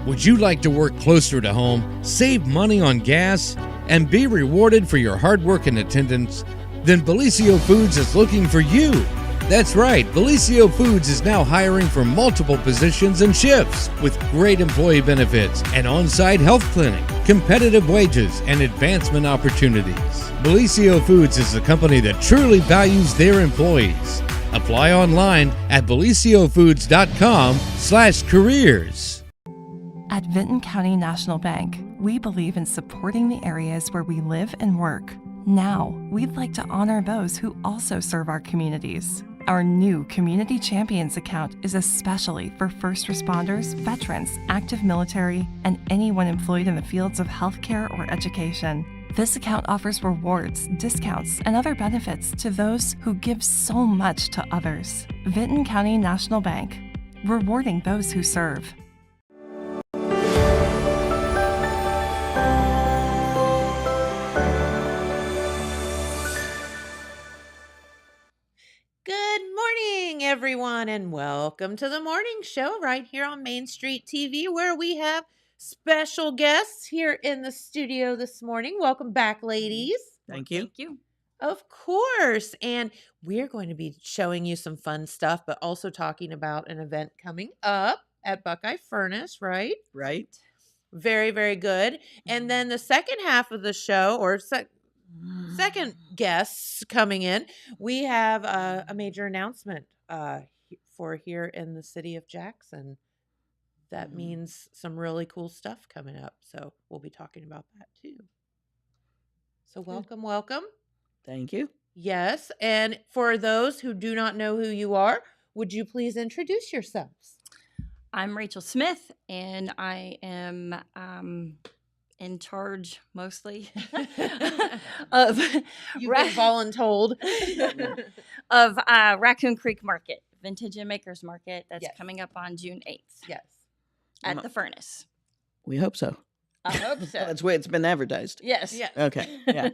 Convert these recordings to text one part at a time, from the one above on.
Would you like to work closer to home, save money on gas, and be rewarded for your hard work and attendance? Then Bellisio Foods is looking for you. That's right, Bellisio Foods is now hiring for multiple positions and shifts with great employee benefits, an on-site health clinic, competitive wages, and advancement opportunities. Bellisio Foods is a company that truly values their employees. Apply online at belisiofoods.com/careers. At Vinton County National Bank, we believe in supporting the areas where we live and work. Now, we'd like to honor those who also serve our communities. Our new Community Champions account is especially for first responders, veterans, active military, and anyone employed in the fields of healthcare or education. This account offers rewards, discounts, and other benefits to those who give so much to others. Vinton County National Bank, rewarding those who serve. Good morning, everyone, and welcome to the morning show right here on Main Street TV, where we have special guests here in the studio this morning. Welcome back, ladies. Thank you. Thank you. Of course. And we're going to be showing you some fun stuff, but also talking about an event coming up at Buckeye Furnace, right? Right. Very, very good. And then the second half of the show, or second guests coming in, we have a major announcement for here in the city of Jackson. That means some really cool stuff coming up. So we'll be talking about that too. So welcome, welcome. Thank you. Yes. And for those who do not know who you are, would you please introduce yourselves? I'm Rachel Smith, and I am in charge mostly of You've been voluntold. of Raccoon Creek Market, Vintage and Makers Market. That's Yes. coming up on June 8th Yes. at the Furnace. We hope so. I hope so. That's the way it's been advertised. Yes. Yes. Okay. Yeah.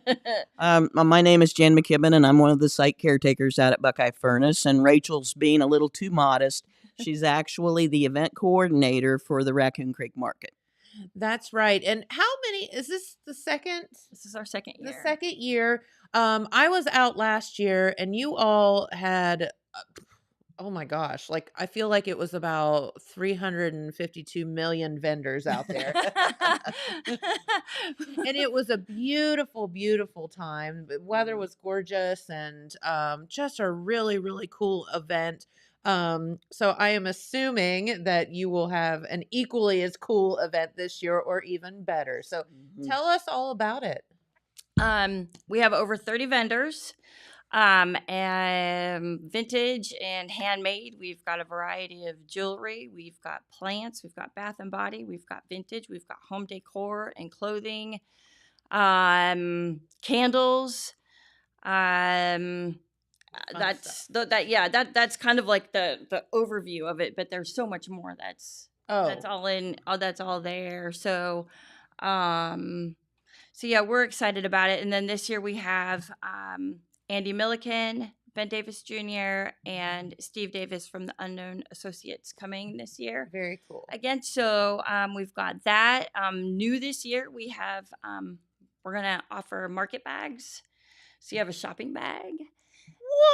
My name is Jan McKibben, and I'm one of the site caretakers out at Buckeye Furnace. And Rachel's being a little too modest. She's actually the event coordinator for the Raccoon Creek Market. That's right. And how many is this the second? This is our second year. The second year. I was out last year, and you all had, oh my gosh, like I feel like it was about 352 million vendors out there. And it was a beautiful, beautiful time. The weather was gorgeous, and just a really, really cool event. So I am assuming that you will have an equally as cool event this year, or even better. So tell us all about it. We have over 30 vendors, and vintage and handmade. We've got a variety of jewelry. We've got plants. We've got bath and body. We've got vintage. We've got home decor and clothing, candles. That's kind of like the overview of it, but there's so much more that's all in. Oh, that's all there. So yeah, we're excited about it. And then this year we have Andy Milliken, Ben Davis Jr., and Steve Davis from the Unknown Associates coming this year. Very cool. Again, so we've got that. New this year, we have, we're going to offer market bags. So you have a shopping bag.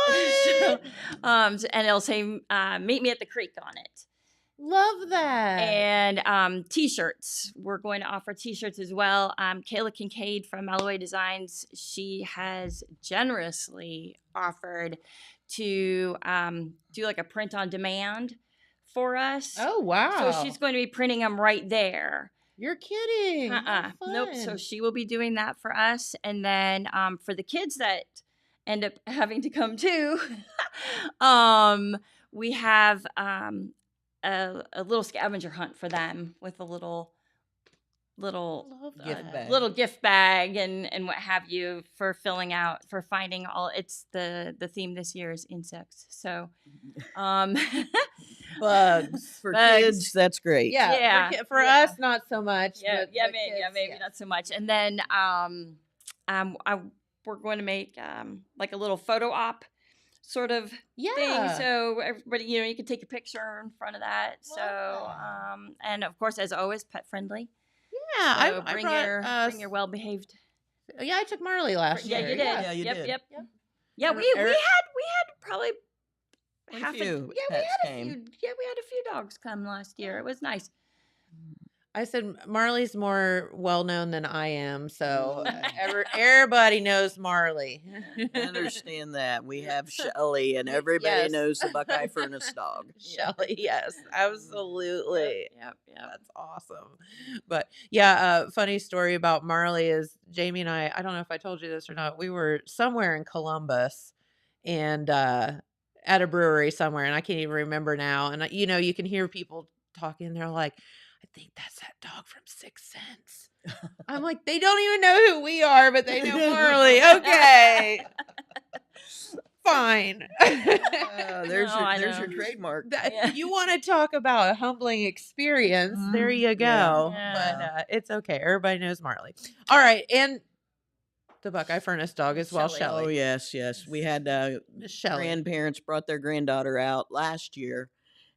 What? And it'll say, meet me at the creek on it. Love that. And T-shirts. We're going to offer T-shirts as well. Kayla Kincaid from Alloway Designs, she has generously offered to do like a print on demand for us. Oh, wow. So she's going to be printing them right there. You're kidding. Nope. So she will be doing that for us. And then for the kids that end up having to come too, we have a little scavenger hunt for them with a little gift bag and what have you for finding all. It's the theme this year is insects. So bugs for kids, that's great. Yeah. For us, not so much. Maybe not so much. And then we're going to make like a little photo op sort of thing. Yeah. So everybody, you can take a picture in front of that. So, Wow. and of course, as always, pet friendly. Yeah, So I bring brought your well behaved. yeah, I took Marley last Yeah, year. you did. Yeah, you yep, did. yep. Yep. Yeah, Er- we er- had probably Quite a half a few yeah we pets had a came. few we had a few dogs come last year. It was nice. I said Marley's more well known than I am, so Mm. everybody knows Marley. I understand that. We have Shelly, and everybody Yes. knows the Buckeye Furnace dog. Shelly, yes, absolutely. Yep. That's awesome. But yeah, funny story about Marley is Jamie and I don't know if I told you this or not. We were somewhere in Columbus and at a brewery somewhere, and I can't even remember now. And you can hear people talking. They're like, I think that's that dog from Sixth Sense. I'm like, they don't even know who we are, but they know Marley. Okay. Fine. There's No, I your know. trademark. Yeah. You want to talk about a humbling experience? There you go. Yeah. But it's okay. Everybody knows Marley. All right, and the Buckeye Furnace dog as well, Shelley. Oh Shelly. yes. We had Miss Shelly. grandparents brought their granddaughter out last year,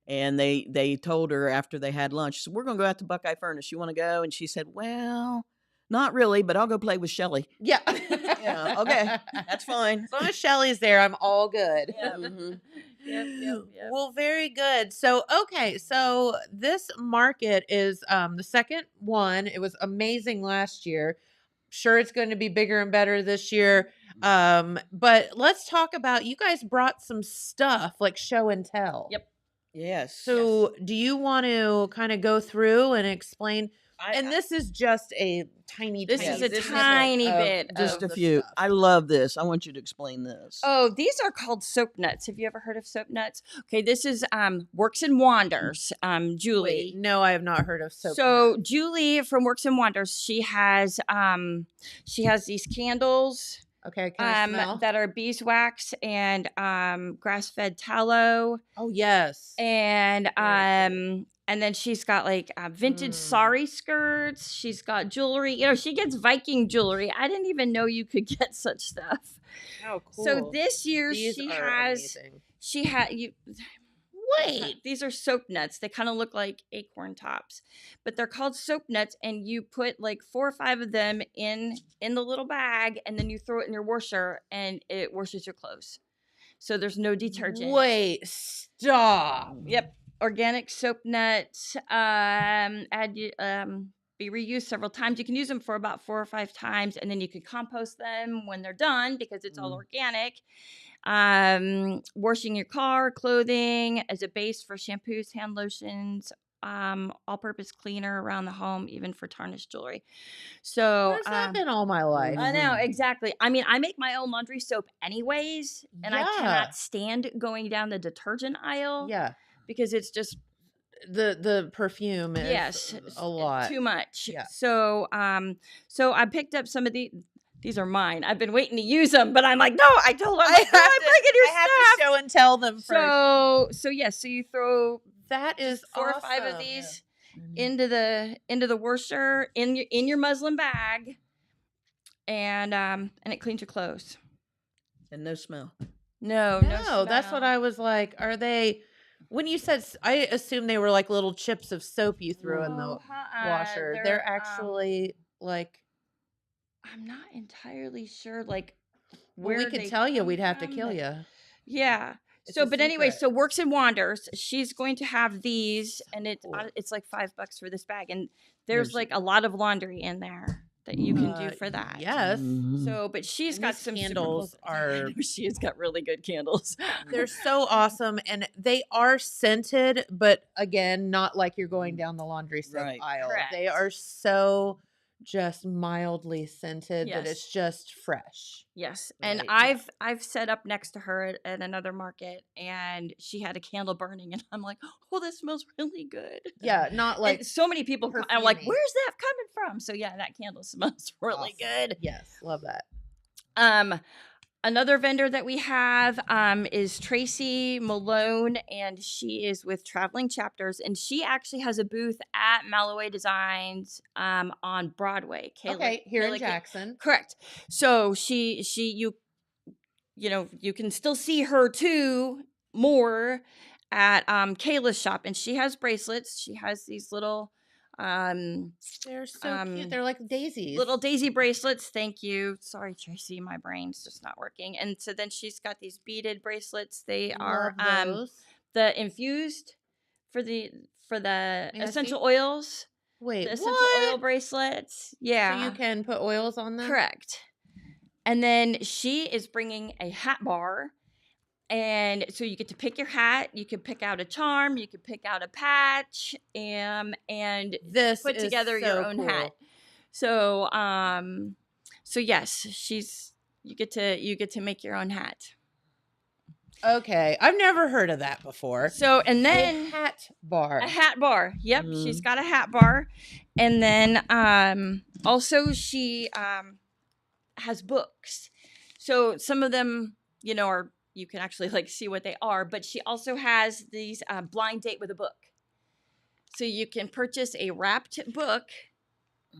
and they told her after they had lunch, so we're going to go out to Buckeye Furnace. You want to go? And she said, well, not really, but I'll go play with Shelly. Yeah. Yeah, okay, that's fine. As long as Shelly's there, I'm all good. Yep. Mhm. Yep. Well, very good. So, okay. So this market is the second one. It was amazing last year. Sure, it's going to be bigger and better this year. But let's talk about, you guys brought some stuff like show and tell. Yep. Yes. So do you want to kind of go through and explain? I- And this is just a tiny, This tiny is a snippet tiny of bit just a the few. stuff. I love this. I want you to explain this. Oh, these are called soap nuts. Have you ever heard of soap nuts? Okay, this is Works and Wanders, Julie. Wait, no, I have not heard of soap. So Julie from Works and Wonders, she has these candles Okay, can I smell? that are beeswax and grass-fed tallow, Oh yes. and Very and then she's got like vintage Mm. sari skirts. She's got jewelry. She gets Viking jewelry. I didn't even know you could get such stuff. Oh, cool. So this year These she are has amazing. she had you. Wait. These are soap nuts. They kind of look like acorn tops, but they're called soap nuts. And you put like 4 or 5 of them in the little bag, and then you throw it in your washer, and it washes your clothes. So there's no detergent. Wait, stop. Yep, organic soap nuts. Be reused several times. You can use them for about 4 or 5 times, and then you can compost them when they're done because it's all organic. Washing your car, clothing as a base for shampoos, hand lotions, all-purpose cleaner around the home, even for tarnished jewelry. So Where's that been all my life? I know, exactly. I mean, I make my own laundry soap anyways, and I Yeah. cannot stand going down the detergent aisle Yeah. because it's just The perfume is yes, a lot. too much. Yeah. So so I picked up some of these are mine. I've been waiting to use them, but I'm like, no, I told her, I'm like, no, I'm bringing your I have stuff. to show and tell them first. So yes, so you throw That is 4 or 5 of awesome. these into the washer in your muslin bag, and it cleans your clothes. And no smell. No, No, that's what smell. I was like. Are they? When you said, I assumed they were like little chips of soap you threw in the No, washer. They're actually like. I'm not entirely sure. Like, Well, we where could they tell you, come we'd have to from, kill but- you. Yeah. It's So, a but anyway, secret. so Works and Wanders, she's going to have these, and it's Cool. it's like $5 for this bag, and there's There's- like a lot of laundry in there that you can do for that. Yes. Mhm. So, but she's And got these some candles super cool- are- she has got really good candles. They're so awesome, and they are scented, but again, not like you're going down the laundry soap Right. aisle. They Correct. are so just mildly scented that Yes. it's just fresh. Yes, and Right. I've set up next to her at another market, and she had a candle burning, and I'm like, oh, that smells really good. Yeah, not like And so many people I'm like, perfumey. where's that coming from? So yeah, that candle smells really awesome. good. Yes, love that. Another vendor that we have is Tracy Malone, and she is with Traveling Chapters, and she actually has a booth at Malloway Designs on Broadway. Okay, here in Kayla- Jackson. Correct. So you you can still see her too more at Kayla's shop, and she has bracelets. She has these little They're so cute. They're like daisies. little daisy bracelets. Thank you. Sorry, Tracy, my brain's just not working. And so then she's got these beaded bracelets. They are Love those. the infused for the I essential see. oils. Wait, The essential what? oil bracelets. Yeah. So you can put oils on them? Correct. And then she is bringing a hat bar. And so you get to pick your hat. You can pick out a charm. You can pick out a patch, and This put is together so your own cool. hat. So so yes, you get to make your own hat. Okay, I've never heard of that before. So and A then hat bar. a hat bar. Yep, she's got a hat bar, and then also she has books. So some of them, are you can actually like see what they are, but she also has these blind date with a book. So you can purchase a wrapped book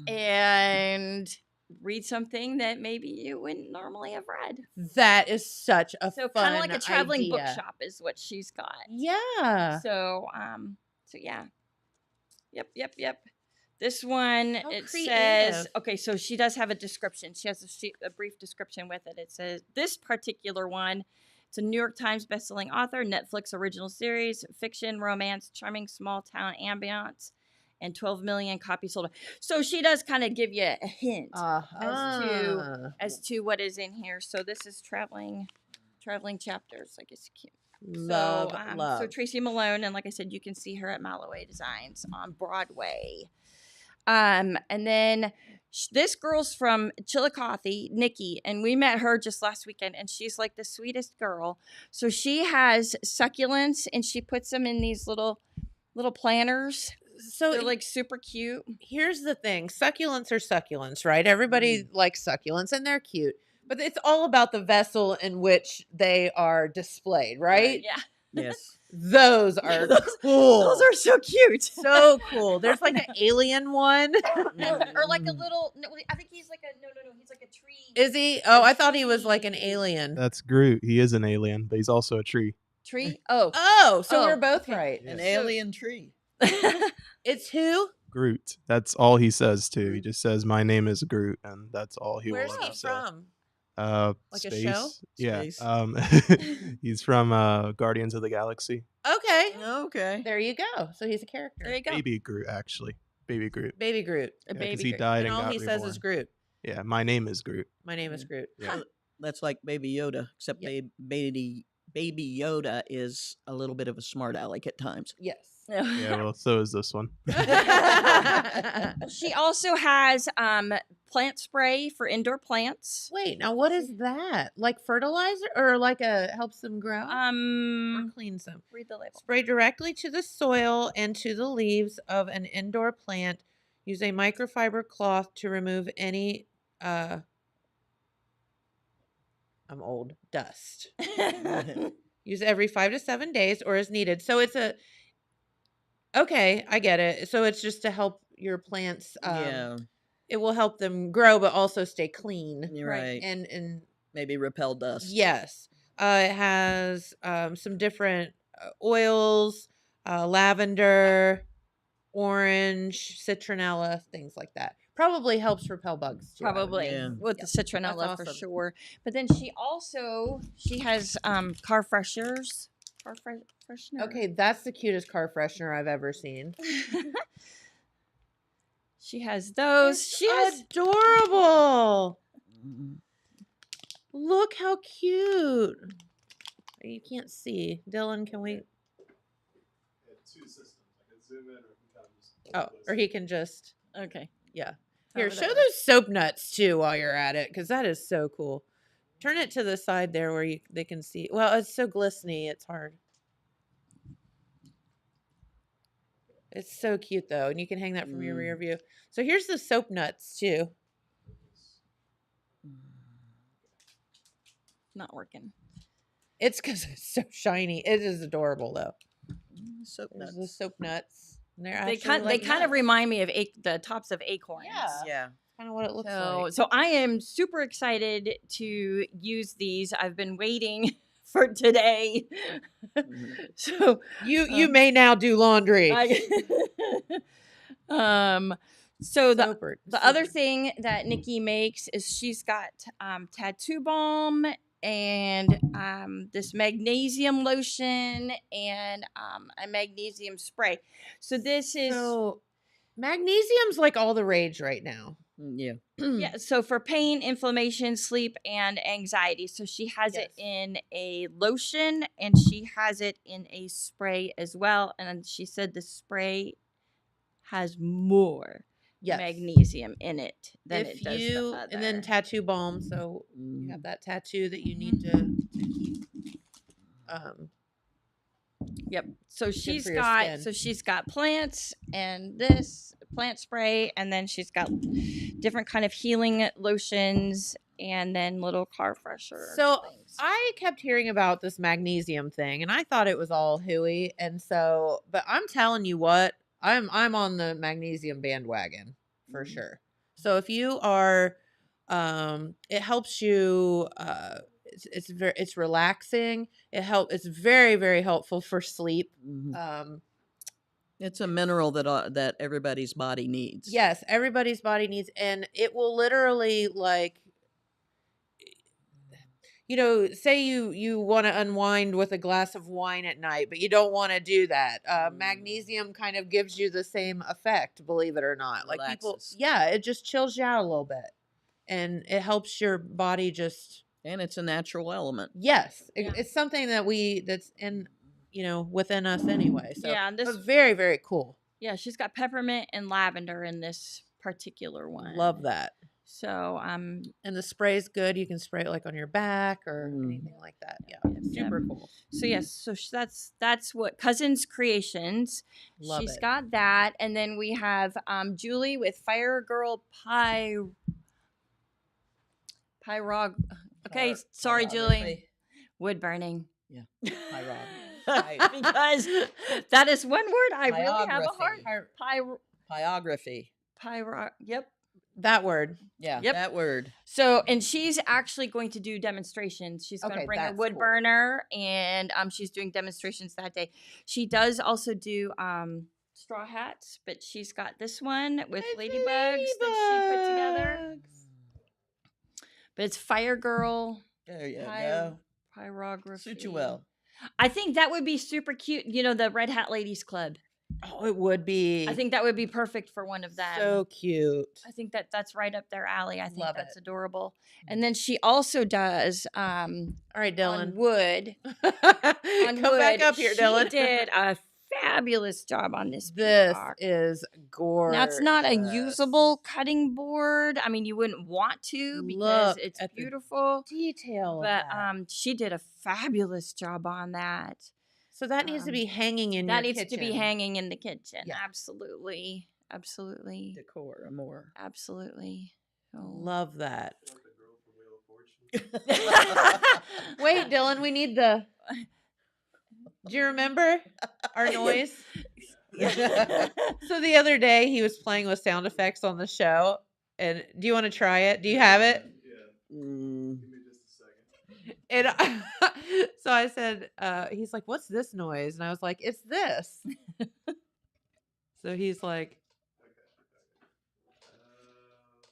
and read something that maybe you wouldn't normally have read. That is such a So fun kind of like a traveling idea. bookshop is what she's got. Yeah. So yeah. Yep. This one, How it creative. says, okay, so she does have a description. She has a brief description with it. It says, this particular one, it's a New York Times bestselling author, Netflix original series, fiction, romance, charming small town ambiance, and 12 million copies sold. So she does kind of give you a hint as to what is in here. So this is traveling chapters. I guess cute. Love, love. So Tracy Malone, and like I said, you can see her at Malloway Designs on Broadway. And then this girl's from Chillicothe, Nikki, and we met her just last weekend, and she's like the sweetest girl. So she has succulents, and she puts them in these little planters. So They're like super cute. here's the thing. Succulents are succulents, right? Everybody likes succulents and they're cute. But it's all about the vessel in which they are displayed, right? Yeah. Yes. Those are cool. Those are so cute. so cool. There's like an alien one. or like a little. No, I think he's like a no. He's like a tree. Is he? Oh, I thought he was like an alien. That's Groot. He is an alien, but he's also a tree. Tree. Oh. Oh, so Oh, we're both okay. right. An alien tree. It's who? Groot. That's all he says too. He just says, "My name is Groot," and that's all he Where's will he ever say. from? Like a Space. show? Yeah. Space. He's from Guardians of the Galaxy. Okay. Okay. There you go. So he's a character. There you go. Baby Groot, actually. Baby Groot. Baby Groot. A Yeah, 'cause baby. he Groot. died And and all got he reborn. says is Groot. Yeah, my name is Groot. My name is Groot. Yeah. That's like Baby Yoda, except Yep. Baby Yoda is a little bit of a smart aleck at times. Yes. Yeah, well, so is this one. She also has plant spray for indoor plants. Wait, now what is that? Like fertilizer or like helps them grow? Or cleans them? Read the label. Spray directly to the soil and to the leaves of an indoor plant. Use a microfiber cloth to remove any I'm old. Dust. Use every 5 to 7 days or as needed. So it's okay, I get it. So it's just to help your plants. Yeah. It will help them grow, but also stay clean. You're right. And Maybe repel dust. yes, it has some different oils, lavender, orange, citronella, things like that. Probably helps repel bugs too. I would Probably Yeah. with the citronella That's for awesome. sure. But then she has car fresheners. Freshener. Okay, that's the cutest car freshener I've ever seen. She has those. She has Adorable. Mm. Look how cute. You can't see. Dylan, can we? Two systems. I can zoom in or Oh, or he can just. okay. Yeah. Here, However show that works. those soap nuts too while you're at it, because that is so cool. Turn it to the side there where they can see. Well, it's so glistening, it's hard. It's so cute though, and you can hang that from your rear view. So here's the soap nuts too. Not working. It's because it's so shiny. It is adorable though. Soap There's nuts. the soap nuts. And they're They actually kind of nuts. remind me of the tops of acorns. Yeah. Yeah. kind of what it looks So, like. so I am super excited to use these. I've been waiting for today. So You may now do laundry. So the Super, other super. thing that Nikki makes is she's got tattoo balm and this magnesium lotion and a magnesium spray. So this is So magnesium's like all the rage right now. Yeah. yeah. So for pain, inflammation, sleep, and anxiety. So she has it Yes. in a lotion and she has it in a spray as well. And she said the spray has more Yes. magnesium in it than it If does you the other. and then tattoo balm, so you have that tattoo that you need to keep. Yep. So for your skin. she's got plants and this plant spray, and then she's got different kind of healing lotions, and then little car fresher. So things. I kept hearing about this magnesium thing, and I thought it was all hooey. And so, but I'm telling you what, I'm on the magnesium bandwagon for sure. So if you are, it helps you. It's relaxing. It's very, very helpful for sleep. It's a mineral that everybody's body needs. Yes, everybody's body needs, and it will literally say you want to unwind with a glass of wine at night, but you don't want to do that. Magnesium kind of gives you the same effect, believe it or not. Like people, it just chills you out a little bit, and it helps your body just. And it's a natural element. Yes, it's something that's in, within us anyway. So yeah, this but very, very cool. Yeah, she's got peppermint and lavender in this particular one. Love that. So and the spray's good. You can spray it like on your back or anything like that. Yeah, super cool. So yes, so that's what Cousins Creations. Love She's it. got that, and then we have Julie with Fire Girl Pyrog. Okay, sorry, Julie. Wood burning. Yeah. Because that is one word I really have a hard. Pyography. Yep. That word. Yeah. Yep. That word. So, and she's actually going to do demonstrations. She's going to bring her wood burner, and she's doing demonstrations that day. She does also do straw hats, but she's got this one with ladybugs that she put together. But it's Fire Girl. There you go. Pyrography. Suit you well. I think that would be super cute. The Red Hat Ladies Club. Oh, it would be. I think that would be perfect for one of them. So cute. I think that's right up their alley. I think Love that's it. adorable. And then she also does all right, Dylan. on wood. Come back up here, Dylan. She did a fabulous job on this. This peacock. is gorgeous. Now it's not a usable cutting board. I mean, you wouldn't want to because it's beautiful. Detail. But she did a fabulous job on that. So that needs to be hanging in your kitchen. That needs to be hanging in the kitchen. Yeah. Absolutely. Absolutely. Decor, more. Absolutely. Oh. Love that. Wait, Dylan, we need the. Do you remember our noise? So the other day he was playing with sound effects on the show. And do you want to try it? Do you have it? Yeah. Give me just a second. And so I said, he's like, what's this noise? And I was like, it's this. So he's like,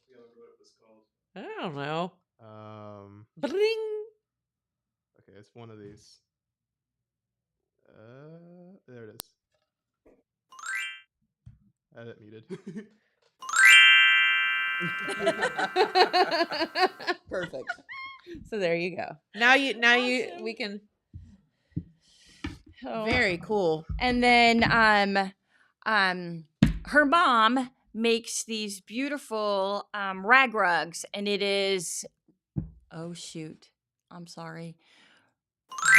You know what it was called? I don't know. Bling. Okay, it's one of these. There it is. I had it muted. Perfect. So there you go. We can. Oh. Very cool. And then her mom makes these beautiful rag rugs, and it is I'm sorry.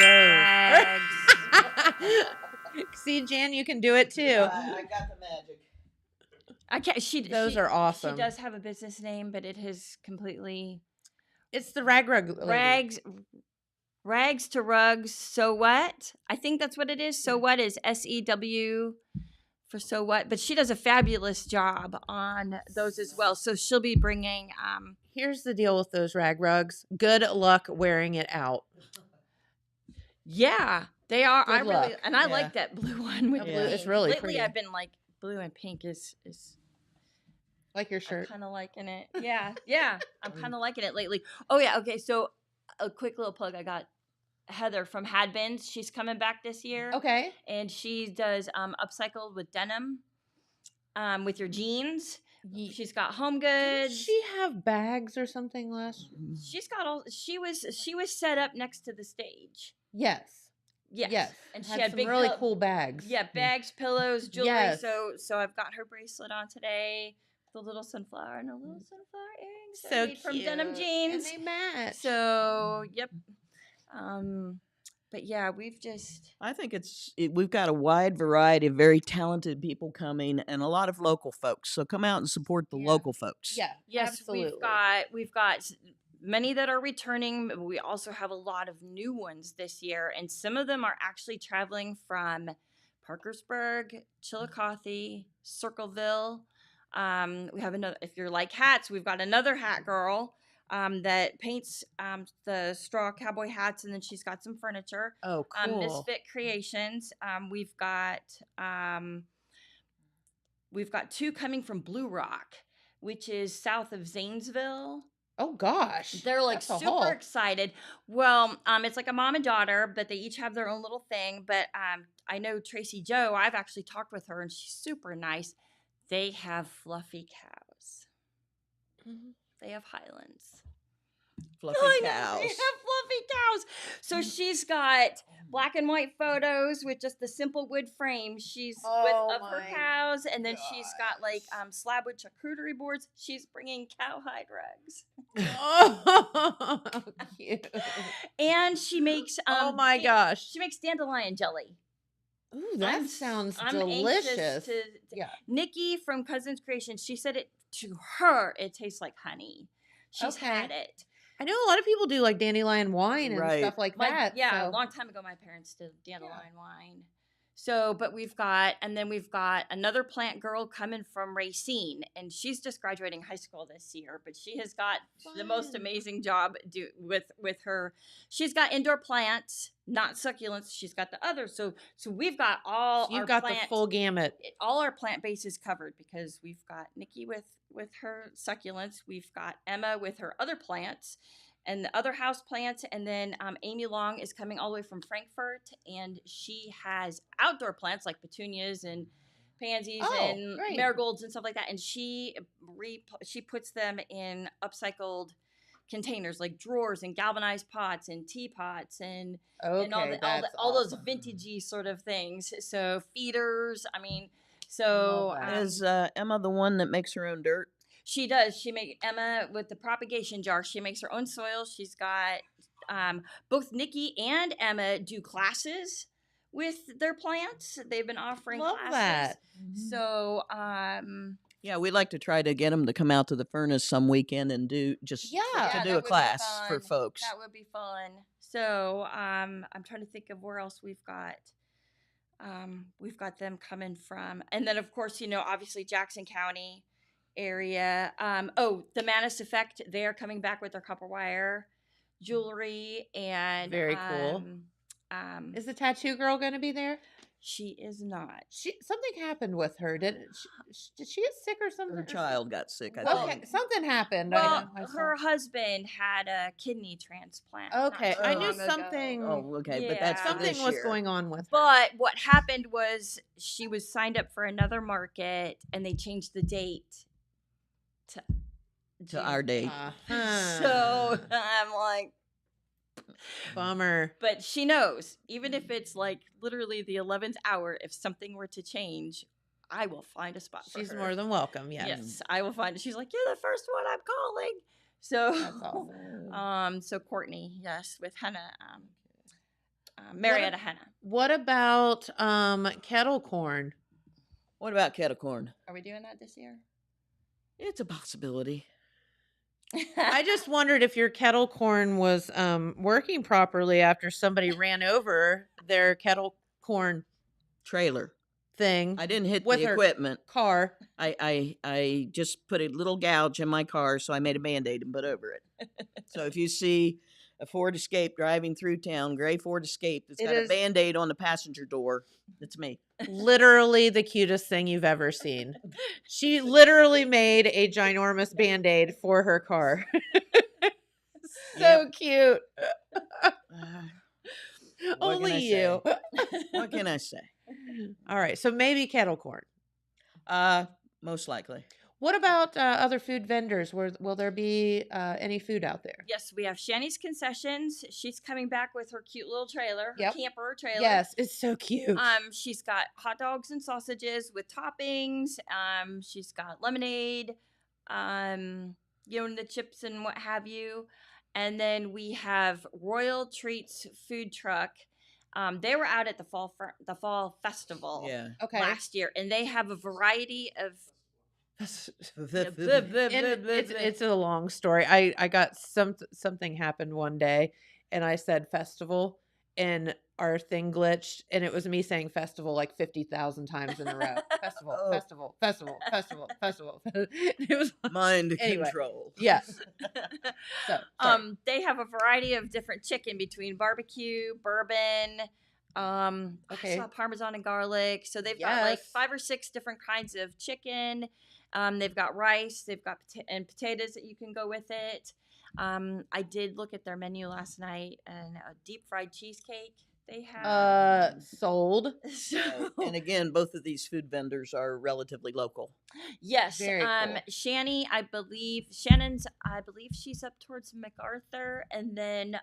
Rags. See, Jan, you can do it too. I got the magic. I can't. Those are awesome. She does have a business name, but it has completely. It's the rag rug lady. Rags to rugs. So what? I think that's what it is. So what is SEW for So What, but she does a fabulous job on those as well. So she'll be bringing. Here's the deal with those rag rugs. Good luck wearing it out. Yeah, they are. Good I really luck. and I Yeah. like that blue one with The the blue- pink. it's really Lately, pretty. I've been like blue and pink is Like your I'm shirt. kind of liking it. Yeah, I'm kind of liking it lately. Oh yeah, okay. So a quick little plug. I got Heather from Hadbins. She's coming back this year. Okay. And she does upcycled with denim, with your jeans. She's got home Did goods. she have bags or something last? She's got all. She was set up next to the stage. Yes. Yes. Yes. And she Had had some big really pill- cool bags. Yeah, bags, pillows, jewelry. Yes. So I've got her bracelet on today. The little sunflower and a little sunflower earrings. that I So made cute. from denim jeans. And they match. So yep. But yeah, I think we've got a wide variety of very talented people coming and a lot of local folks. So come out and support the Yeah. local folks. Yeah. yes, absolutely. we've got many that are returning. But we also have a lot of new ones this year, and some of them are actually traveling from Parkersburg, Chillicothe, Circleville. We have another. If you're like hats, we've got another hat girl that paints the straw cowboy hats, and then she's got some furniture. Oh, cool. Misfit Creations. We've got two coming from Blue Rock, which is south of Zanesville. Oh gosh. They're like That's a super haul. excited. Well, it's like a mom and daughter, but they each have their own little thing. But I know Tracy Joe. I've actually talked with her, and she's super nice. They have fluffy cows. Mhm. They have Highlands. Fluffy I know, cows. They have fluffy cows. So she's got black and white photos with just the simple wood frame. She's Oh of her my cows, and then she's got like slabwood charcuterie boards. She's bringing cowhide rugs, Oh, cute. and she makes Oh my gosh. she makes dandelion jelly. Ooh, that I'm- sounds I'm delicious. anxious to- Yeah. Nikki from Cousins Creations, she said it to her. It tastes like honey. She's Okay. had it. I know a lot of people do like dandelion wine and Right. stuff like that. Yeah, so- a long time ago, my parents did dandelion wine. So, but we've got another plant girl coming from Racine, and she's just graduating high school this year. But she has got the most Fun. amazing job with her. She's got indoor plants, not succulents. She's got the others. So we've got all You've our got plant, the full gamut. all our plant base is covered because we've got Nikki with her succulents. We've got Emma with her other plants and the other house plants. And then Amy Long is coming all the way from Frankfurt, and she has outdoor plants like petunias and pansies Oh, and great. marigolds and stuff like that. And she puts them in upcycled containers like drawers and galvanized pots and teapots and Okay, and all that's those awesome. vintagey sort of things. So feeders. I mean, Love that. Is Emma the one that makes her own dirt? she does. She make Emma with the propagation jar. She makes her own soil. She's got both Nikki and Emma do classes with their plants. They've been offering Love classes. that. So Yeah, we'd like to try to get them to come out to the furnace some weekend and do Yeah. to that do a would be class for fun. folks. That would be fun. So I'm trying to think of where else we've got. We've got them coming from, and then of course, obviously Jackson County area. The Manus Effect, they're coming back with their copper wire jewelry, and Very cool. Is the tattoo girl going to be there? she is not. Something happened with her. Did she get sick or something? Her child got sick, I Okay, think. something happened. Well, I saw. her husband had a kidney transplant. not Okay, too I long knew ago. something. Oh, okay, but that's Yeah. for Something this was year. going on with her. But what happened was she was signed up for another market, and they changed the date to our date. Uh-huh. So I'm like, Bummer. but she knows, even if it's like literally the 11th hour, if something were to change, I will find a spot for She's her. more than welcome. Yes. Yes, I will find it. She's like, you're the first one I'm calling. So, That's awesome. so Courtney, yes, with Henna, Marietta Henna. What about kettle corn? What about kettle corn? Are we doing that this year? It's a possibility. I just wondered if your kettle corn was working properly after somebody ran over their kettle corn Trailer. thing. I didn't hit with the her equipment. car. I just put a little gouge in my car, so I made a Band-Aid and put over it. So if you see a Ford Escape driving through town, gray Ford Escape that's It got is- a Band-Aid on the passenger door, it's me. Literally the cutest thing you've ever seen. She literally made a ginormous Band-Aid for her car. So cute. What can Only I you. What can I say? All right. So maybe kettle corn. Most likely. What about other food vendors? Will there be any food out there? Yes, we have Shani's Concessions. She's coming back with her cute little trailer, her Yep. camper trailer. Yes, it's so cute. She's got hot dogs and sausages with toppings. She's got lemonade, the chips and what have you. And then we have Royal Treats food truck. They were out at the fall festival Okay. last year, and they have a variety of. It's a long story. I got something happened one day, and I said festival, and our thing glitched, and it was me saying festival like 50,000 times in a row. Festival, Oh. festival, festival, festival, festival. It was Mind Anyway. control. yes. So sorry. They have a variety of different chicken between barbecue, bourbon. Okay. I saw Parmesan and garlic. So they've got like Yes. 5 or 6 different kinds of chicken. They've got rice. They've got potatoes that you can go with it. I did look at their menu last night, and a deep fried cheesecake they have. Sold. So, And again, both of these food vendors are relatively local. yes. Very cool. Shannon's, I believe she's up towards MacArthur, and then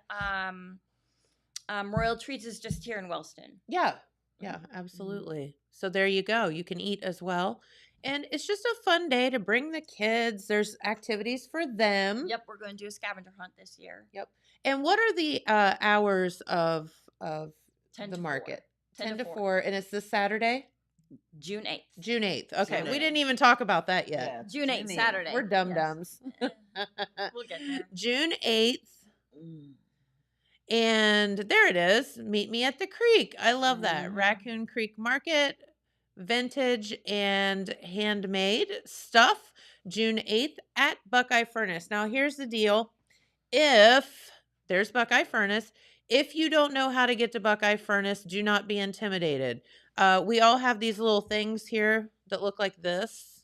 Royal Treats is just here in Wellston. Yeah. Yeah, absolutely. So there you go. You can eat as well. And it's just a fun day to bring the kids. There's activities for them. Yep, we're going to do a scavenger hunt this year. Yep. And what are the hours of 10 the to market? 4. 10 to 4. And it's this Saturday? June 8th. June 8th. Okay. June We 8th. didn't even talk about that yet. Yeah. June 8th, June 8th. Saturday. We're dum Yes. dums. We'll get there. June 8th. Mm. And there it is. Meet me at the creek. I love that. Mhm. Raccoon Creek Market, vintage and handmade stuff. June 8th at Buckeye Furnace. Now, here's the deal. If there's Buckeye Furnace, if you don't know how to get to Buckeye Furnace, do not be intimidated. We all have these little things here that look like this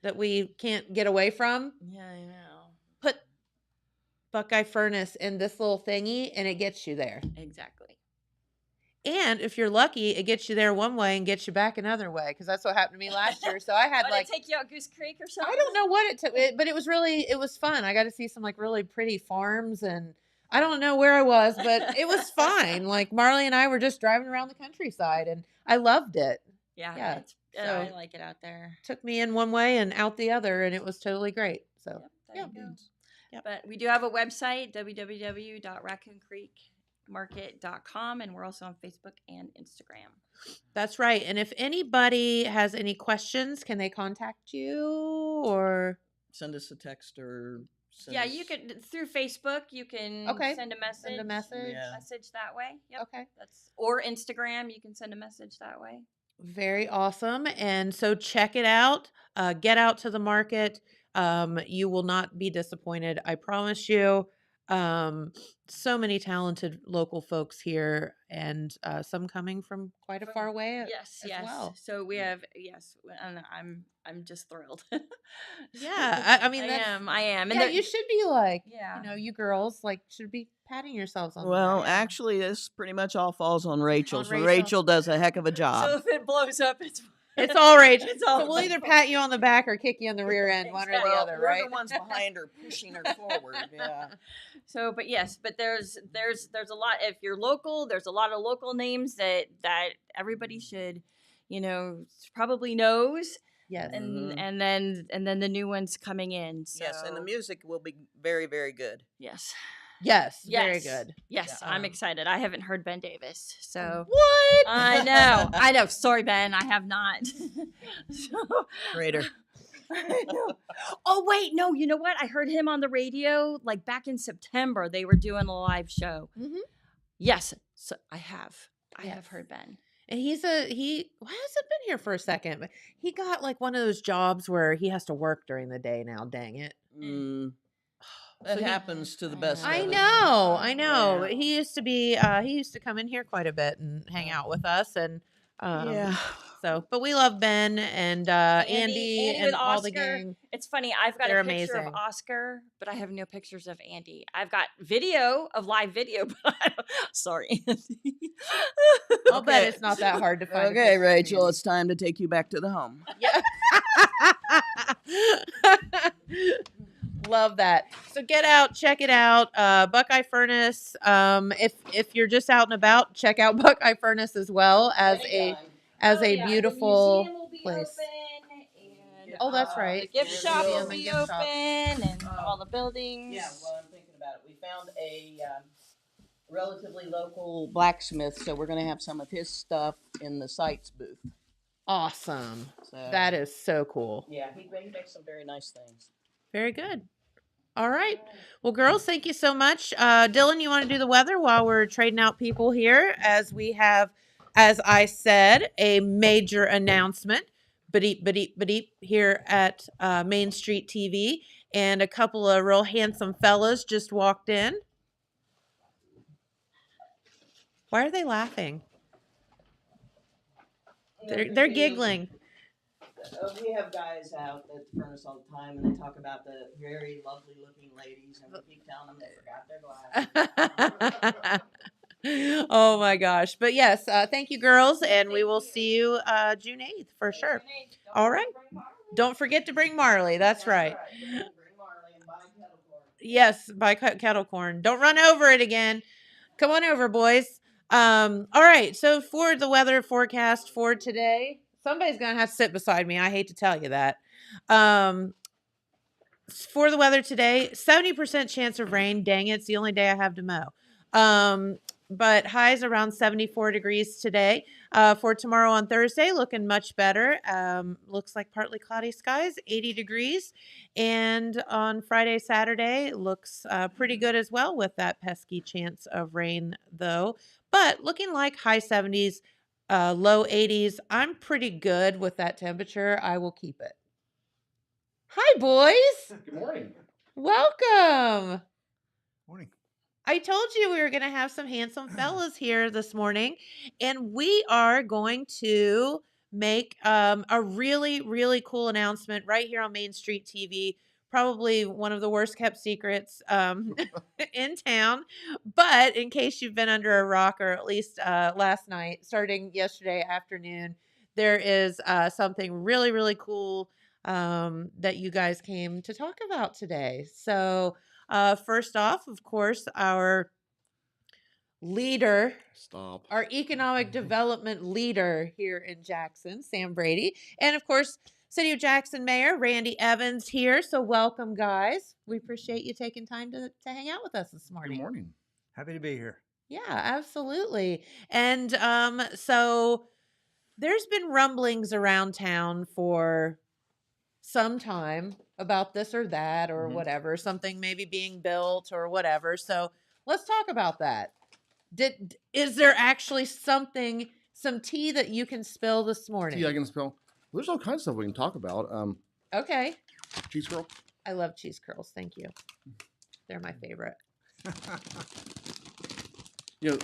that we can't get away from. Yeah, I know. Put Buckeye Furnace in this little thingy and it gets you there. Exactly. And if you're lucky, it gets you there one way and gets you back another way, because that's what happened to me last year. So I had Did like, it take you out Goose Creek or something? I don't know what it took, but it was fun. I got to see some like really pretty farms, and I don't know where I was, but it was fine. Like Marley and I were just driving around the countryside, and I loved it. Yeah, Yeah, I so- like it out there. Took me in one way and out the other, and it was totally great. So Yep, there yeah. you go. Yep. But we do have a website, www.raccooncreekmarket.com, and we're also on Facebook and Instagram. That's right. And if anybody has any questions, can they contact you or? Send us a text or send Yeah, us- you could through Facebook. You can Okay. send a message. Send a message. Yeah. Message that way. Yep. Okay. Or Instagram. You can send a message that way. Very awesome. And so check it out. Get out to the market. You will not be disappointed. I promise you. So many talented local folks here, and some coming from quite a far away. Yes, as yes. well. So we have and I'm just thrilled. Yeah, I mean, I that's, am. And yeah, you should be like, Yeah. you girls like should be patting yourselves on. the Well, back. actually, this pretty much all falls on Rachel. So Rachel. Rachel does a heck of a job. So if it blows up, it's It's all Rachel. It's all So we'll either pat you on the back or kick you on the rear end, one or the Exactly. other, We're right? the ones behind her, pushing her forward. Yeah. So, but yes, but there's a lot. If you're local, there's a lot of local names that everybody should, probably knows, Yes. and Mhm. and then the new ones coming in. So, Yes, and the music will be very, very good. Yes, Yes. Very Yes. good. yes, Yeah. I'm excited. I haven't heard Ben Davis, so What? I know. Sorry, Ben, I have not. So- Traitor. I know. Oh wait, no. You know what? I heard him on the radio like back in September. They were doing a live show. Mhm. Yes, so I have. I have heard Ben. And he hasn't been here for a second, but he got like one of those jobs where he has to work during the day now. Dang it. That So happens to the best I of us. know. Yeah. He used to come in here quite a bit and hang out with us, and Yeah. So, but we love Ben and Andy and with all the Oscar. gang. It's funny. I've got They're a picture amazing. of Oscar, but I have no pictures of Andy. I've got live video, but sorry, Andy. I'll bet it's not that hard to find. a Okay, picture of Rachel, Andy. it's time to take you back to the home. Yeah. Love that. So get out, check it out. Buckeye Furnace. If you're just out and about, check out Buckeye Furnace as well as a beautiful place. Oh, that's right. The gift shop will Museum and be gift open, shop. and all the buildings. Yeah, well, I'm thinking about it. We found a relatively local blacksmith, so we're going to have some of his stuff in the sites booth. Awesome. So, That is so cool. yeah, he makes some very nice things. Very good. All right. Well, girls, thank you so much. Dylan, you want to do the weather while we're trading out people here, as we have, as I said, a major announcement, beep, here at Main Street TV, and a couple of real handsome fellas just walked in. Why are they laughing? They're giggling. We have guys out at the furnace all the time, and they talk about the very lovely looking ladies, and we keep telling them they forgot their glasses. Oh my gosh. But yes, thank you, girls, and we will see you June 8th for sure. All right. Don't forget to bring Marley. That's right. Bring Marley and buy kettle corn. Yes, buy kettle corn. Don't run over it again. Come on over, boys. All right. So for the weather forecast for today, somebody's going to have to sit beside me. I hate to tell you that. For the weather today, 70% chance of rain. Dang it, it's the only day I have to mow. But highs around 74 degrees today. For tomorrow on Thursday, looking much better. Looks like partly cloudy skies, 80 degrees. And on Friday, Saturday, looks pretty good as well with that pesky chance of rain, though. But looking like high 70s, low 80s. I'm pretty good with that temperature. I will keep it. Hi, boys. Good morning. Welcome. Morning. I told you we were going to have some handsome fellas here this morning, and we are going to make a really, really cool announcement right here on Main Street TV. Probably one of the worst kept secrets in town. But in case you've been under a rock, or at least last night, starting yesterday afternoon, there is something really, really cool that you guys came to talk about today. So first off, of course, our leader, our economic development leader here in Jackson, Sam Brady, and of course, City of Jackson Mayor Randy Evans here. So welcome, guys. We appreciate you taking time to hang out with us this morning. Good morning. Happy to be here. Yeah, absolutely. And so there's been rumblings around town for some time about this or that or whatever, something maybe being built or whatever. So let's talk about that. Is there actually some tea that you can spill this morning? Tea I can spill. There's all kinds of stuff we can talk about. Okay. Cheese curl. I love cheese curls. Thank you. They're my favorite. You know,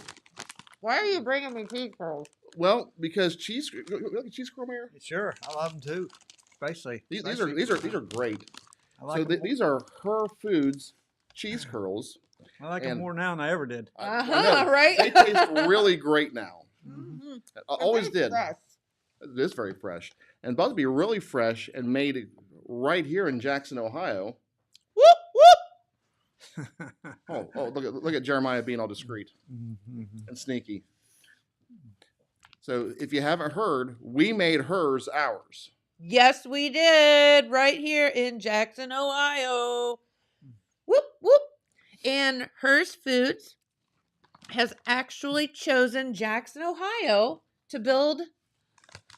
Why are you bringing me cheese curls? well, because cheese. You like a cheese curl, Mayor? Sure, I love them too. Especially These are great. I like them. These are Her Foods cheese curls. I like them and- more now than I ever did. I know. Right? They taste really great now. Mhm. I always did. Fresh. It is very fresh, and about to be really fresh and made right here in Jackson, Ohio. Whoop whoop. Oh, look at Jeremiah being all discreet and sneaky. So if you haven't heard, we made hers ours. Yes, we did. Right here in Jackson, Ohio. Whoop, whoop. And Hers Foods has actually chosen Jackson, Ohio to build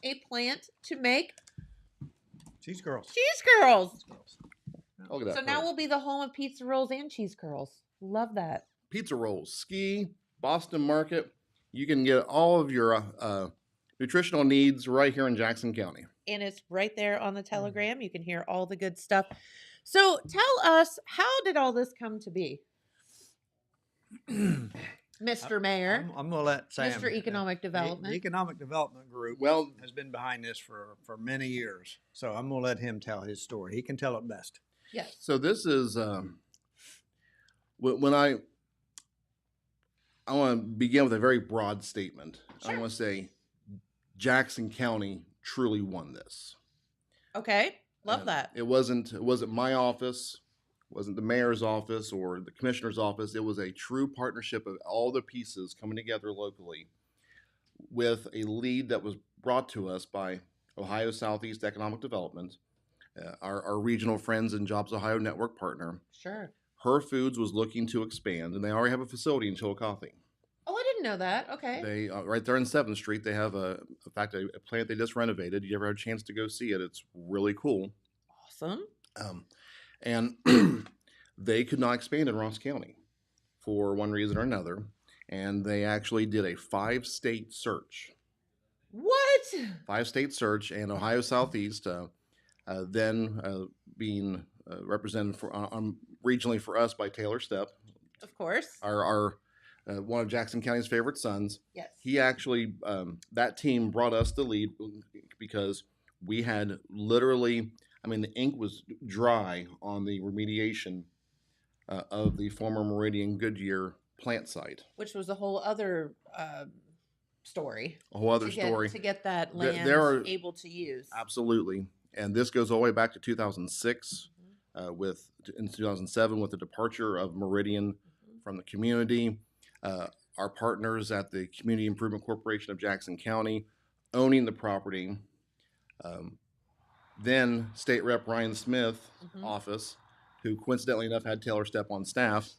a plant to make Cheese girls. cheese curls. Look at that. So now we'll be the home of pizza rolls and cheese curls. Love that. Pizza rolls, Ski, Boston Market. you can get all of your nutritional needs right here in Jackson County. And it's right there on the telegram. You can hear all the good stuff. So tell us, how did all this come to be? Mr. Mayor, I'm going to let Sam. Mr. Economic Development. The Economic Development Group has been behind this for many years. So I'm going to let him tell his story. He can tell it best. Yes. So this is when I want to begin with a very broad statement. Sure. I want to say Jackson County truly won this. Okay. Love And that. It wasn't my office, wasn't the mayor's office or the commissioner's office. It was a true partnership of all the pieces coming together locally with a lead that was brought to us by Ohio Southeast Economic Development, our regional friends and Jobs Ohio network partner. Sure. Her Foods was looking to expand, and they already have a facility in Chillicothe. Oh, I didn't know that. Okay. They right there on 7th Street. They have a plant they just renovated. You ever had a chance to go see it? It's really cool. Awesome. And they could not expand in Ross County for one reason or another, and they actually did a 5-state search. What? 5-state search, and Ohio Southeast, then being represented regionally for us by Taylor Stepp, Of course. our one of Jackson County's favorite sons. Yes. He actually, that team brought us the lead because we had literally, I mean, the ink was dry on the remediation of the former Meridian Goodyear plant site. Which was a whole other story. A whole other to story. To get that There- land there are- able to use. Absolutely. And this goes all the way back to 2006 in 2007 with the departure of Meridian from the community. Our partners at the Community Improvement Corporation of Jackson County owning the property. Then State Rep Ryan Smith office, who coincidentally enough had Taylor Stepp on staff,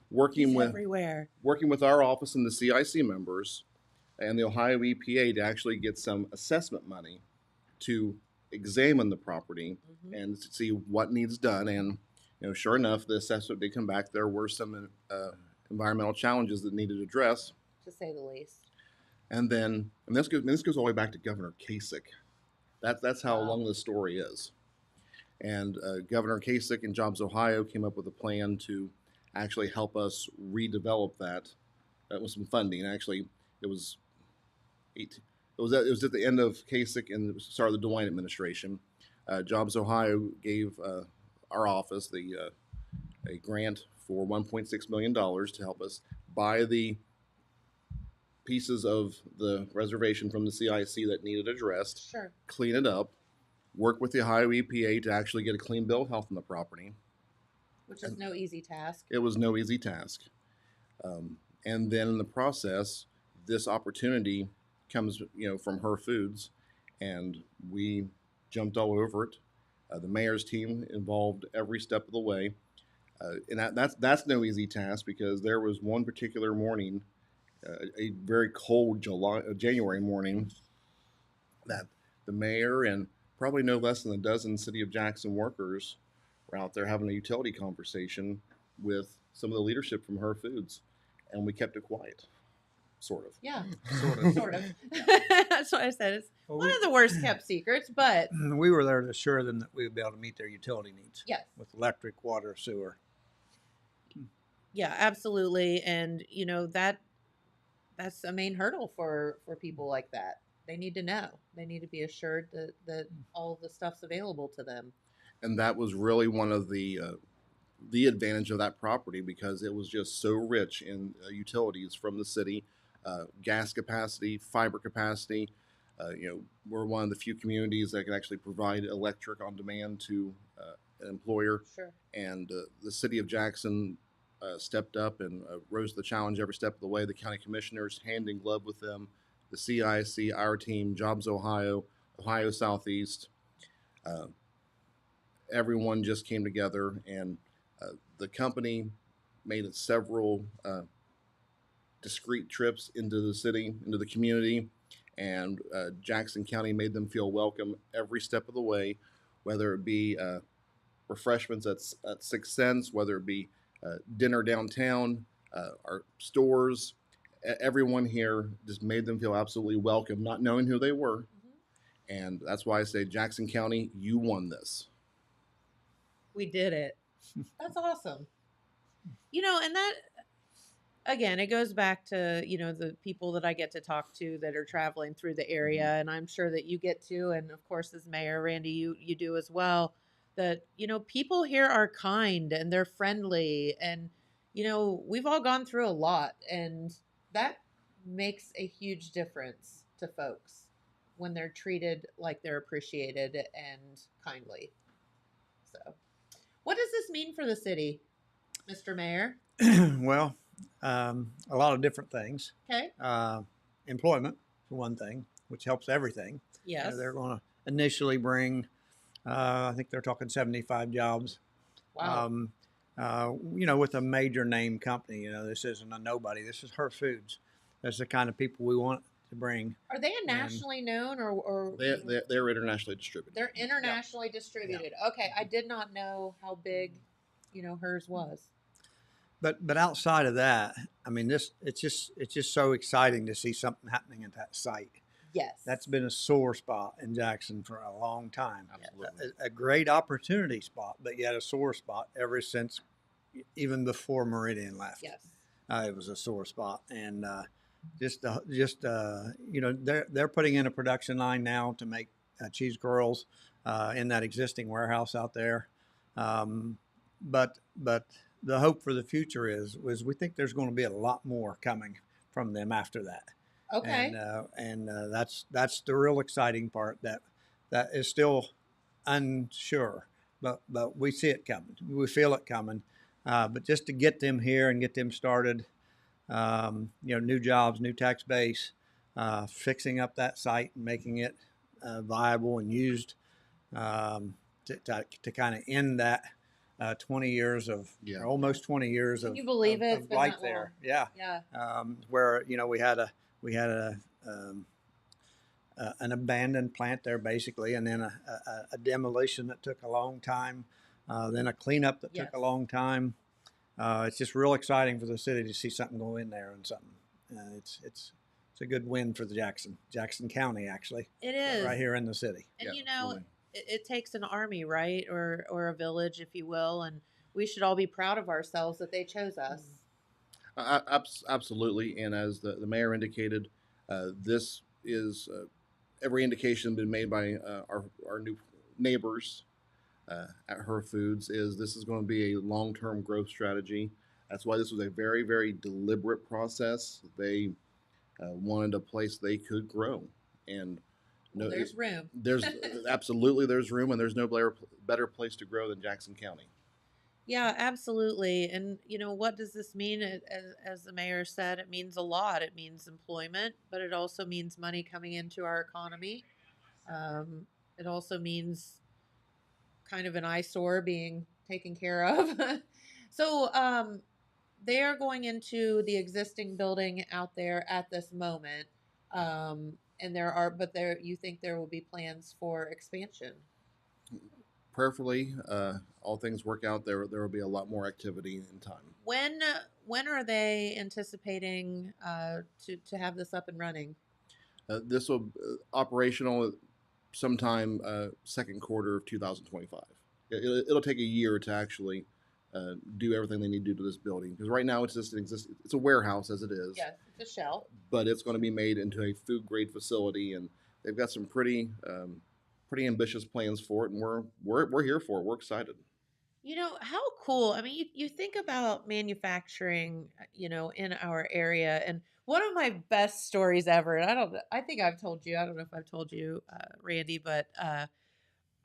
working He's with everywhere. working with our office and the CIC members and the Ohio EPA to actually get some assessment money to examine the property and to see what needs done. And sure enough, the assessment did come back. There were some environmental challenges that needed addressed. To say the least. And this goes all the way back to Governor Kasich. That's how long this story is. And Governor Kasich and Jobs Ohio came up with a plan to actually help us redevelop that with some funding. Actually, it was at the end of Kasich and the start of the DeWine administration. Jobs Ohio gave our office a grant for $1.6 million to help us buy the pieces of the reservation from the CIC that needed addressed, Sure. clean it up, work with the Ohio EPA to actually get a clean bill of health on the property. Which is no easy task. It was no easy task. And then in the process, this opportunity comes, from Her Foods, and we jumped all over it. The mayor's team involved every step of the way. And that's no easy task because there was one particular morning, a very cold January morning, that the mayor and probably no less than a dozen City of Jackson workers were out there having a utility conversation with some of the leadership from Her Foods, and we kept it quiet, sort of. Yeah. Sort of. That's what I said. It's Well, one of the worst kept secrets, but We were there to assure them that we would be able to meet their utility needs. yes. With electric, water, sewer. Yeah, absolutely. And that's a main hurdle for people like that. They need to know. They need to be assured that all the stuff's available to them. And that was really one of the advantage of that property because it was just so rich in utilities from the city, gas capacity, fiber capacity. We're one of the few communities that can actually provide electric on demand to an employer. Sure. And the city of Jackson stepped up and rose to the challenge every step of the way. The county commissioners, hand in glove with them, the CIC, our team, Jobs Ohio, Ohio Southeast. Everyone just came together, and the company made several discrete trips into the city, into the community, and Jackson County made them feel welcome every step of the way, whether it be refreshments at 6 cents, whether it be dinner downtown, our stores, everyone here just made them feel absolutely welcome, not knowing who they were. And that's why I say, Jackson County, you won this. We did it. That's awesome. And that, again, it goes back to, the people that I get to talk to that are traveling through the area. And I'm sure that you get to, and of course, as mayor, Randy, you do as well, that, people here are kind and they're friendly. And, we've all gone through a lot, and that makes a huge difference to folks when they're treated like they're appreciated and kindly. So, what does this mean for the city, Mr. Mayor? Well, a lot of different things. Okay. Employment, for one thing, which helps everything. Yes. They're going to initially bring, I think they're talking 75 jobs. Wow. With a major name company, this isn't a nobody. This is Her Foods. That's the kind of people we want to bring. Are they nationally known or They're internationally distributed. they're internationally distributed? Yeah. Okay, I did not know how big, hers was. But outside of that, I mean, it's just so exciting to see something happening at that site. Yes, That's been a sore spot in Jackson for a long time. Absolutely. A great opportunity spot, but yet a sore spot ever since, even before Meridian left. Yes. It was a sore spot, and they're putting in a production line now to make cheese curls in that existing warehouse out there. But the hope for the future is we think there's going to be a lot more coming from them after that. Okay. And that's the real exciting part that is still unsure, but we see it coming. We feel it coming. But just to get them here and get them started, new jobs, new tax base, fixing up that site and making it viable and used to kind of end that 20 years of, almost 20 years Can of, you believe it? of It's been life that there. long. Yeah. Yeah. Where, we had an abandoned plant there basically, and then a demolition that took a long time, then a cleanup that took a long time. It's just real exciting for the city to see something go in there and something. It's a good win for the Jackson County, actually. It is. Right here in the city. And absolutely. it takes an army, right? Or a village, if you will. And we should all be proud of ourselves that they chose us. Absolutely. And as the mayor indicated, this is every indication been made by our new neighbors at Her Foods is this is going to be a long-term growth strategy. That's why this was a very, very deliberate process. They wanted a place they could grow, and There's room. There's absolutely there's room, and there's no better place to grow than Jackson County. Yeah, absolutely. And what does this mean? As the mayor said, it means a lot. It means employment, but it also means money coming into our economy. It also means kind of an eyesore being taken care of. So they are going into the existing building out there at this moment. And you think there will be plans for expansion? Prayerfully, all things work out. There will be a lot more activity in time. When are they anticipating to have this up and running? This will operational sometime second quarter of 2025. It'll take a year to actually do everything they need to do to this building, because right now it's just it's a warehouse as it is. Yes, it's a shell. But it's going to be made into a food grade facility, and they've got some pretty ambitious plans for it, and we're here for it. We're excited. How cool. I mean, you think about manufacturing, in our area, and one of my best stories ever, and I think I've told you, I don't know if I've told you, Randy, but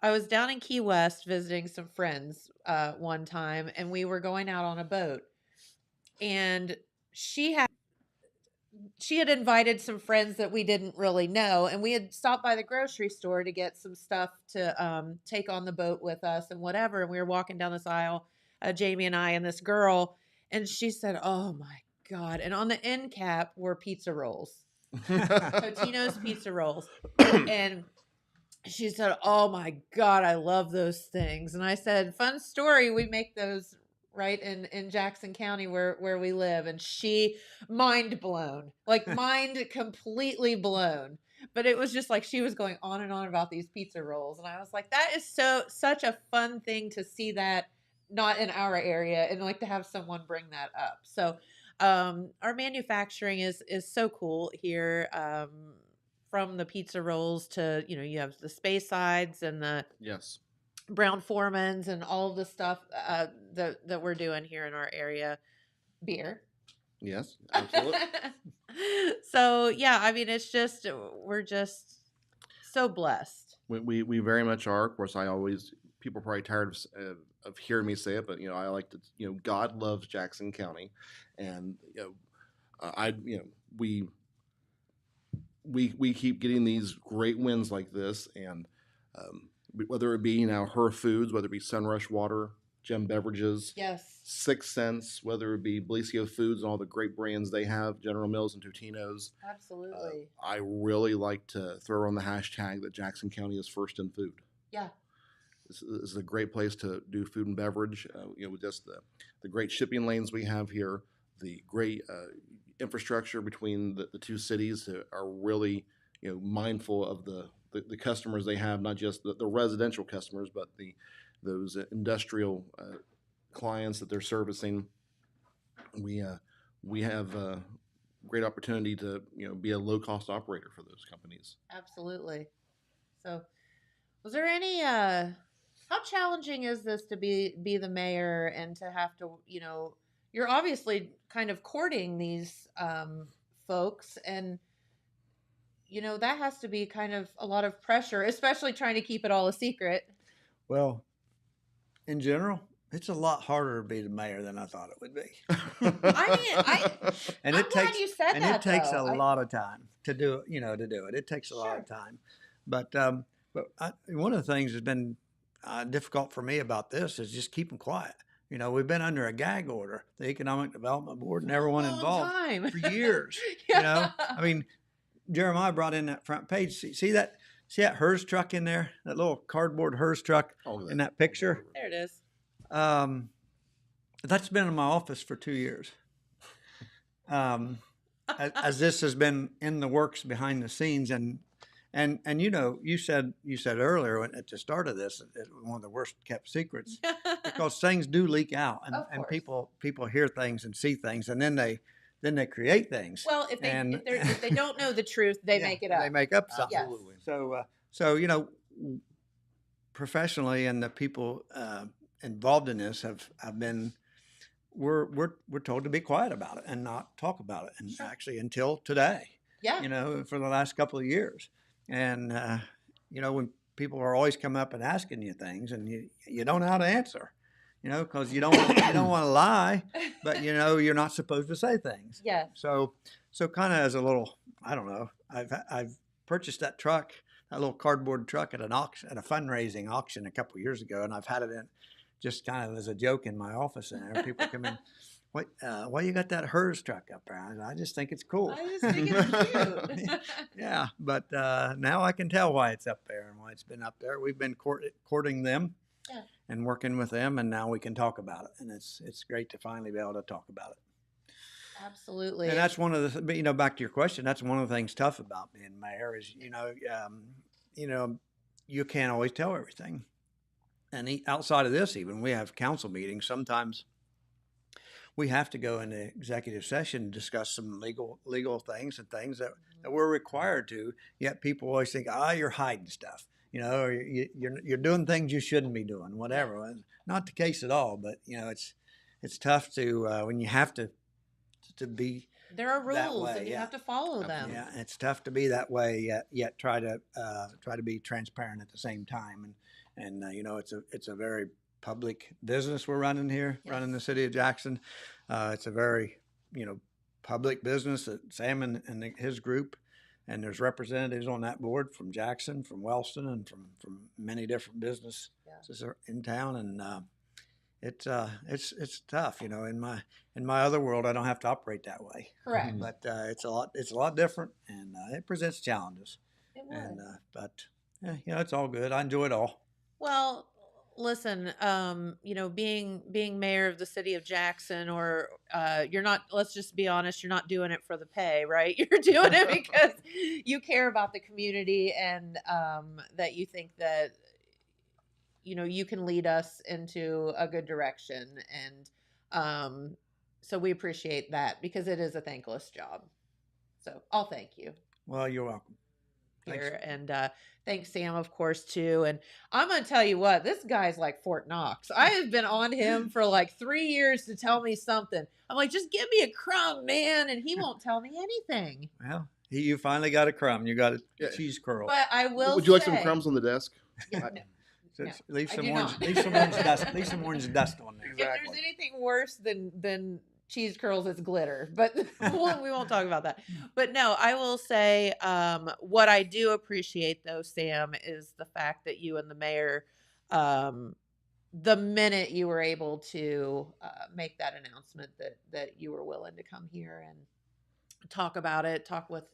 I was down in Key West visiting some friends one time, and we were going out on a boat, and she had invited some friends that we didn't really know, and we had stopped by the grocery store to get some stuff to take on the boat with us and whatever. And we were walking down this aisle, Jamie and I and this girl, and she said, "Oh my God." And on the end cap were pizza rolls, Totino's pizza rolls. And she said, "Oh my God, I love those things." And I said, "Fun story. We make those right in Jackson County where we live, and she mind blown, like mind completely blown. But it was just like she was going on and on about these pizza rolls, and I was like, that is such a fun thing to see that not in our area, and like to have someone bring that up. So our manufacturing is so cool here. From the pizza rolls to, you have the space sides and the Yes. Brown Foremans and all of the stuff that we're doing here in our area. Beer. Yes, absolutely. So yeah, I mean, it's just we're just so blessed. We very much are. Of course, people are probably tired of hearing me say it, but I like to, God loves Jackson County, and we keep getting these great wins like this, and whether it be Her Foods, whether it be Sunrush Water, Gem Beverages, Yes. 6 Cents, whether it be Belicio Foods and all the great brands they have, General Mills and Totino's. Absolutely. I really like to throw on the hashtag that Jackson County is first in food. Yeah. This is a great place to do food and beverage. With just the great shipping lanes we have here, the great infrastructure between the two cities that are really mindful of the customers they have, not just the residential customers, but those industrial clients that they're servicing. We have a great opportunity to be a low cost operator for those companies. Absolutely. So, was there any how challenging is this to be the mayor and to have to, you're obviously kind of courting these folks, and that has to be kind of a lot of pressure, especially trying to keep it all a secret. Well, in general, it's a lot harder to be the mayor than I thought it would be. I'm glad you said that. It takes a lot of time to do it. It takes a lot of time. But one of the things that's been difficult for me about this is just keeping quiet. We've been under a gag order, the Economic Development Board, and everyone involved for years. Yeah. I mean, Jeremiah brought in that front page. See that hearse truck in there? That little cardboard hearse truck in that picture? There it is. That's been in my office for 2 years. As this has been in the works behind the scenes, and you said earlier at the start of this, it's one of the worst kept secrets because things do leak out, and people hear things and see things, and then they create things. Well, if they don't know the truth, they make it up. They make up something. Absolutely. So professionally, and the people involved in this have been. We're told to be quiet about it and not talk about it, and actually until today. Yeah. For the last couple of years, and when people are always coming up and asking you things, and you don't know how to answer, because you don't want to lie, but you're not supposed to say things. Yeah. So kind of as a little, I don't know, I've purchased that truck, that little cardboard truck at an auction, at a fundraising auction a couple of years ago, and I've had it in just kind of as a joke in my office, and people come in, why you got that HERS truck up there? I just think it's cool. I just think it's cute. Yeah, but now I can tell why it's up there and why it's been up there. We've been courting them and working with them, and now we can talk about it, and it's great to finally be able to talk about it. Absolutely. And that's one of the, back to your question, that's one of the things tough about being mayor is, you can't always tell everything. And outside of this, even, we have council meetings. Sometimes we have to go into executive session and discuss some legal things and things that we're required to. Yet people always think, you're hiding stuff, or you're doing things you shouldn't be doing, whatever. And not the case at all, but it's tough to when you have to be. There are rules, way, and you have to follow them. Yeah, it's tough to be that way, yet try to be transparent at the same time. And it's a very public business we're running here, running the city of Jackson. It's a very, public business that Sam and his group, and there's representatives on that board from Jackson, from Wellston, and from many different businesses in town. And it's tough, in my other world, I don't have to operate that way. Correct. But it's a lot different, and it presents challenges. It would. And but it's all good. I enjoy it all. Well, listen, being mayor of the city of Jackson, or you're not, let's just be honest, you're not doing it for the pay, right? You're doing it because you care about the community, and that you think that, you can lead us into a good direction. And so we appreciate that, because it is a thankless job. So I'll thank you Well, you're welcome. Thanks. here. And thanks, Sam, of course, too. And I'm going to tell you what, this guy's like Fort Knox. I have been on him for like 3 years to tell me something. I'm like, just give me a crumb, man. And he won't tell me anything. Well, you finally got a crumb. You got a Yeah. cheese curl. But I will Would you like some say- crumbs on the desk? Yeah, So no, leave I some do orange. not. Leave some orange dust. Leave some orange dust on there. If there's anything worse than cheese curls, it's glitter. But we won't talk about that. But no, I will say what I do appreciate, though, Sam, is the fact that you and the mayor, the minute you were able to make that announcement that you were willing to come here and talk about it, talk with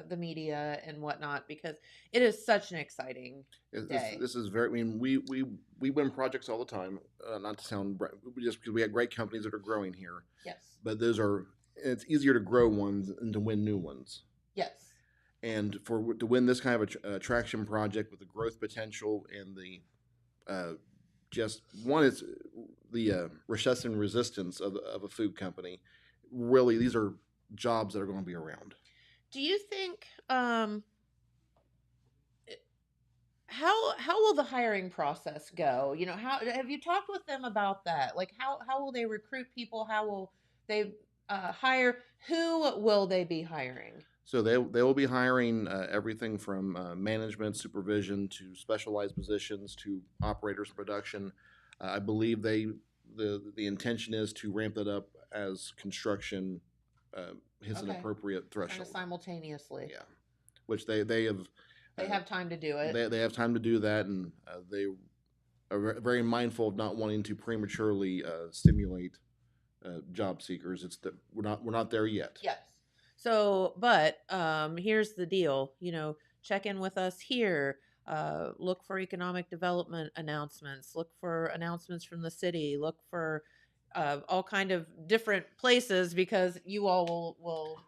the media and whatnot, because it is such an exciting day. This is very. I mean, we win projects all the time. Not to sound just because we have great companies that are growing here, Yes. but those are. It's easier to grow ones than to win new ones. Yes. And to win this kind of attraction project with the growth potential and the just one is the recession resistance of a food company. Really, these are jobs that are going to be around. Do you think how will the hiring process go? How have you talked with them about that? Like how will they recruit people? How will they hire? Who will they be hiring? So they will be hiring everything from management, supervision to specialized positions to operators, production. I believe the intention is to ramp that up as construction hits an Okay. appropriate Kind threshold. of simultaneously. Yeah, which they have. They have time to do it. They have time to do that, and they are very mindful of not wanting to prematurely stimulate job seekers. It's that we're not there yet. Yes. So, but here's the deal. Check in with us here. Look for economic development announcements. Look for announcements from the city. Look for all kind of different places, because you all will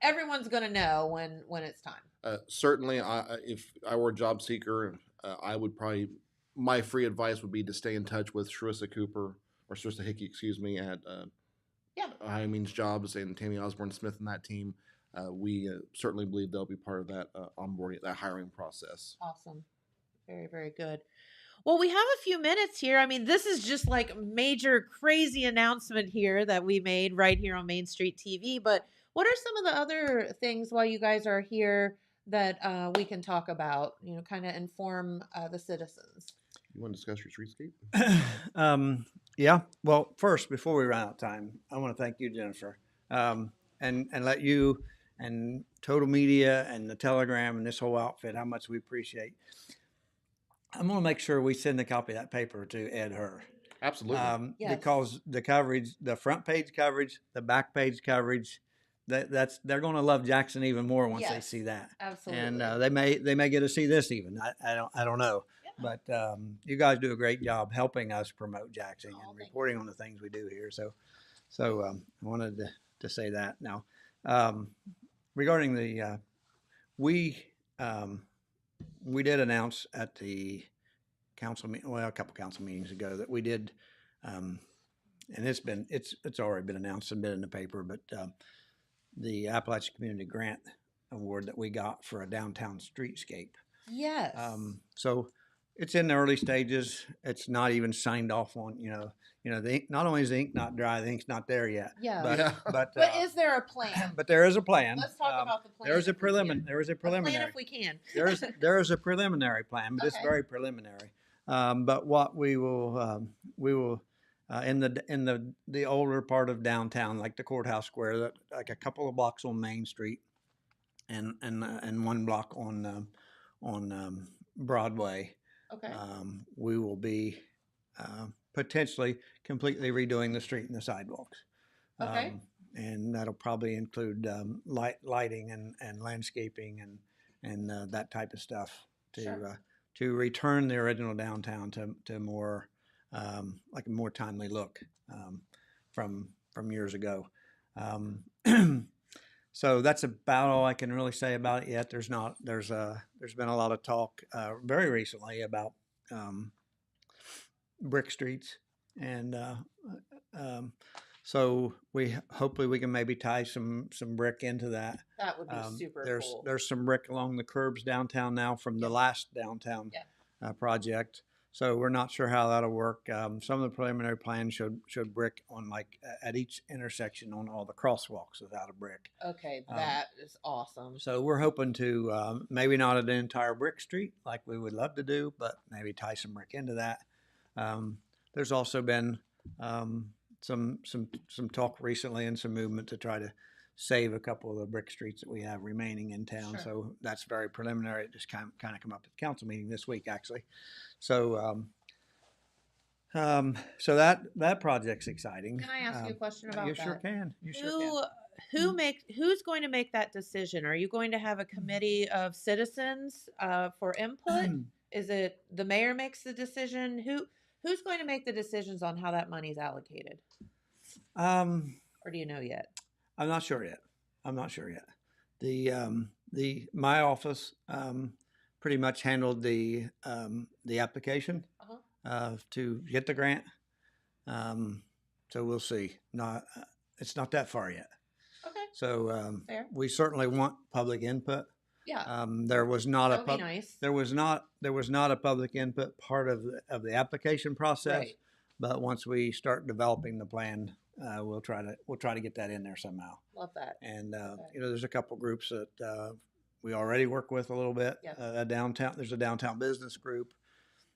everyone's going to know when it's time. Certainly, if I were a job seeker, I would probably, my free advice would be to stay in touch with Sharissa Hickey, excuse me, at High Means Jobs, and Tammy Osborne Smith and that team. We certainly believe they'll be part of that onboarding, that hiring process. Awesome. Very, very good. Well, we have a few minutes here. I mean, this is just like major crazy announcement here that we made right here on Main Street TV. But what are some of the other things while you guys are here that we can talk about, kind of inform the citizens? You want to discuss your streetscape? Yeah. Well, first, before we run out of time, I want to thank you, Jennifer, and let you and Total Media and the Telegram and this whole outfit, how much we appreciate. I'm going to make sure we send a copy of that paper to Ed Herr. Absolutely. Yes. Because the coverage, the front page coverage, the back page coverage, they're going to love Jackson even more once they Yes. see that. Absolutely. And they may get to see this even. I don't know. Yeah. But you guys do a great job helping us promote Jackson Oh, and thank reporting on the things we do here. So I wanted to say that. Now, regarding the we did announce at the council meeting, well, a couple council meetings ago, that we did, and it's already been announced and been in the paper, but the Appalachian Community Grant Award that we got for a downtown streetscape. Yes. So it's in the early stages. It's not even signed off on. The ink, not only is the ink not dry, the ink's not there yet. Yeah. But but is there a plan? but there is a plan. Let's talk about the plan. There is a if we can. There is a A plan preliminary. if we can. there is a preliminary plan, but it's Okay. very preliminary. But what we will in the older part of downtown, like the courthouse square, like a couple of blocks on Main Street, and 1 block on Broadway. Okay. We will be potentially completely redoing the street and the sidewalks. Okay. And that'll probably include lighting and landscaping and that type of stuff to Sure. to return the original downtown to more like a more timely look from years ago. So that's about all I can really say about it yet. There's been a lot of talk very recently about brick streets, and so hopefully we can maybe tie some brick into that. That would be super cool. There's some brick along the curbs downtown now from the last downtown project. So we're not sure how that'll work. Some of the preliminary plans showed brick on at each intersection on all the crosswalks without a brick. Okay, that is awesome. So we're hoping to maybe not an entire brick street like we would love to do, but maybe tie some brick into that. There's also been some talk recently and some movement to try to save a couple of the brick streets that we have remaining in town. Sure. So that's very preliminary. It just kind of come up at the council meeting this week, actually. So so that project's exciting. Can I ask you a question about that? You sure can. You sure can. Who's going to make that decision? Are you going to have a committee of citizens for input? Is it the mayor makes the decision? Who's going to make the decisions on how that money's allocated? Or do you know yet? I'm not sure yet. My office pretty much handled the application to get the grant. So we'll see. It's not that far yet. Okay. So Fair. we certainly want public input. Yeah. There was not That would be nice. there was not a public input part of the application process. Right. But once we start developing the plan, we'll try to get that in there somehow. Love that. And there's a couple groups that we already work with a little bit. Yep. There's a downtown business group.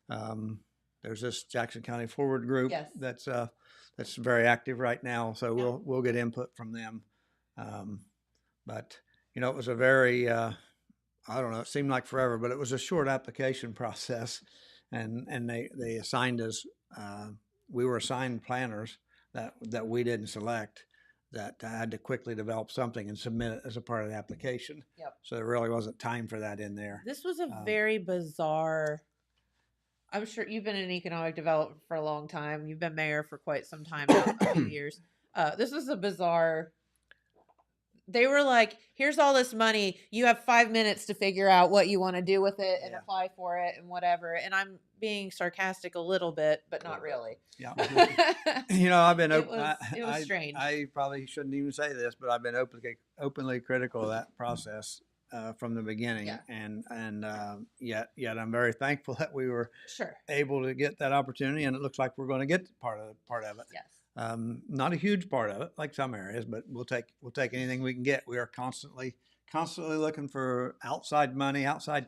There's this Jackson County Forward group. Yes. That's very active right now. So we'll get input from them. But it was a very I don't know. It seemed like forever, but it was a short application process, and they assigned us. We were assigned planners that we didn't select, that had to quickly develop something and submit it as a part of the application. Yep. So there really wasn't time for that in there. This was a very bizarre. I'm sure you've been in economic development for a long time. You've been mayor for quite some time now, a few years. This was a bizarre. They were like, here's all this money. You have 5 minutes to figure out what you want to do with it and apply for it and whatever. And I'm being sarcastic a little bit, but not really. Yeah. I've been open. It was strange. I probably shouldn't even say this, but I've been openly critical of that process from the beginning. Yeah. And yet I'm very thankful that we were Sure. able to get that opportunity, and it looks like we're going to get part of it. Yes. Not a huge part of it, like some areas, but we'll take anything we can get. We are constantly looking for outside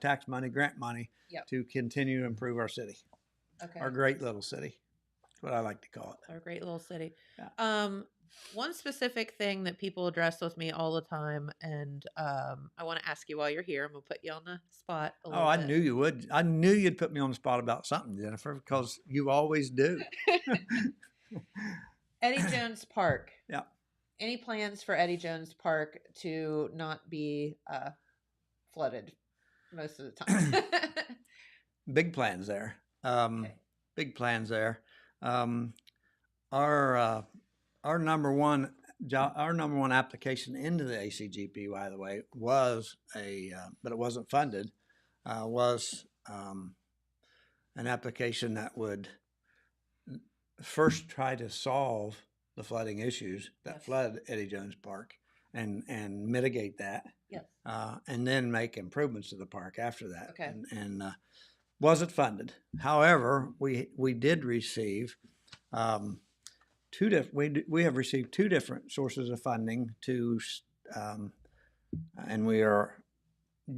tax money, grant money to continue to improve our city. Okay. Our great little city. That's what I like to call it. Our great little city. Yeah. One specific thing that people address with me all the time, and I want to ask you while you're here. I'm gonna put you on the spot. I knew you would. I knew you'd put me on the spot about something, Jennifer, because you always do. Eddie Jones Park. Yeah. Any plans for Eddie Jones Park to not be flooded most of the time? Big plans there. Okay. Big plans there. Our number one application into the ACGP, by the way, was but it wasn't funded. Was an application that would first try to solve the flooding issues that flood Eddie Jones Park and mitigate that. Yes. And then make improvements to the park after that. Okay. And wasn't funded. However, we did receive we have received two different sources of funding and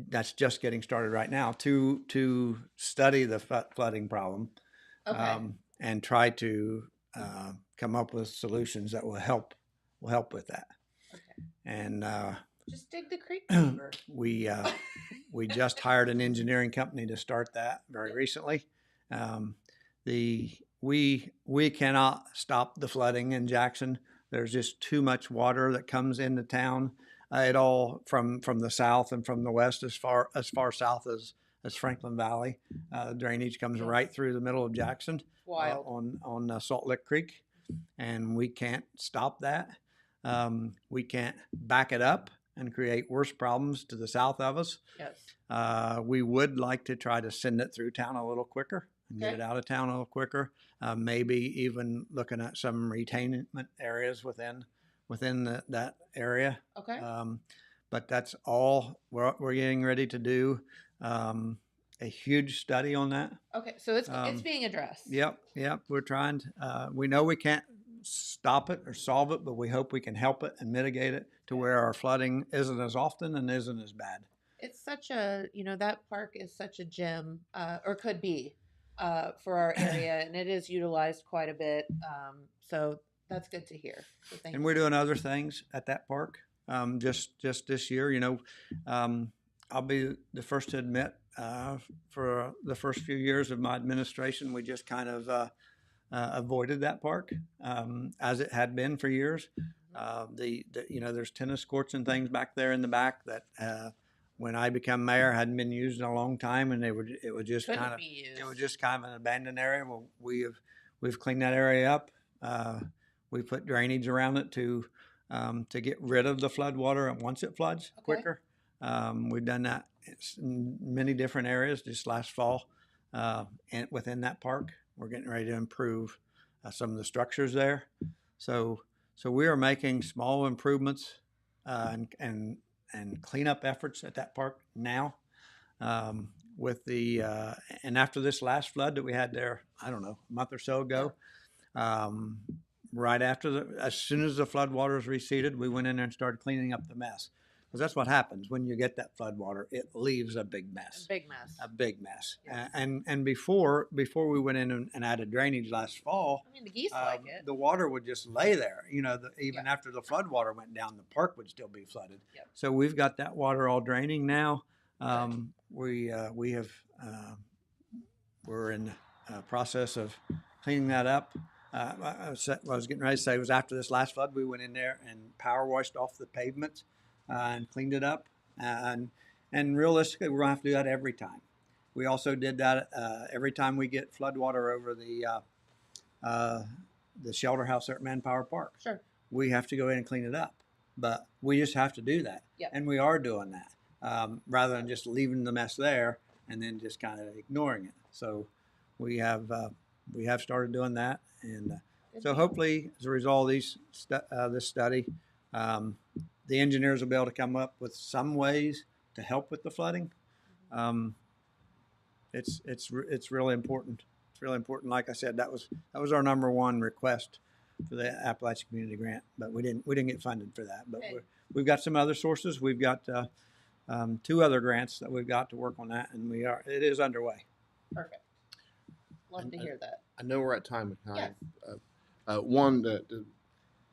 that's just getting started right now to study the flooding problem. Okay. And try to come up with solutions that will help with that. Okay. And Just dig the creek deeper. we just hired an engineering company to start that very recently. We cannot stop the flooding in Jackson. There's just too much water that comes into town. It all from the south and from the west as far south That's Franklin Valley. Drainage comes Yes. right through the middle of Jackson Wild. on Salt Lick Creek, and we can't stop that. We can't back it up and create worse problems to the south of us. Yes. We would like to try to send it through town a little quicker and get Okay. it out of town a little quicker. Maybe even looking at some retainment areas within that area. Okay. But that's all we're getting ready to do. A huge study on that. Okay. So it's being addressed. Yep. We're trying. We know we can't stop it or solve it, but we hope we can help it and mitigate it to where our flooding isn't as often and isn't as bad. It's such a, that park is such a gem, or could be, for our area, and it is utilized quite a bit. So that's good to hear. So thank And you. we're doing other things at that park. Just this year, I'll be the first to admit, for the first few years of my administration, we just kind of avoided that park, as it had been for years. There's tennis courts and things back there in the back that, when I became mayor, hadn't been used in a long time, and it was just Couldn't kind of be used. it was just kind of an abandoned area. Well, we've cleaned that area up. We put drainage around it to get rid of the flood water once it floods quicker. We've done that in many different areas just last fall, and within that park. We're getting ready to improve some of the structures there. So we are making small improvements and cleanup efforts at that park now. With the and after this last flood that we had there, I don't know, a month or so ago, right after as soon as the flood waters receded, we went in there and started cleaning up the mess. Because that's what happens when you get that flood water; it leaves a big mess. A big mess. Yes. And before we went in and added drainage last fall, I mean, the geese like it. the water would just lay there. Even after the flood water went down, the park would still be flooded. Yep. So we've got that water all draining now. We're in the process of cleaning that up. I was getting ready to say, it was after this last flood, we went in there and power washed off the pavement and cleaned it up. And realistically, we're going to have to do that every time. We also did that every time we get flood water over the shelter house there at Manpower Park. Sure. We have to go in and clean it up. But we just have to do that. Yep. And we are doing that, rather than just leaving the mess there and then just kind of ignoring it. So we have started doing that. And so hopefully, as a result of this study, the engineers will be able to come up with some ways to help with the flooding. It's really important. It's really important. Like I said, that was our number one request for the Appalachian Community Grant, but we didn't get funded for that. But we've got some other sources. We've got 2 other grants that we've got to work on that, and it is underway. Perfect. Love to hear that. I know we're at time. Yes. One, to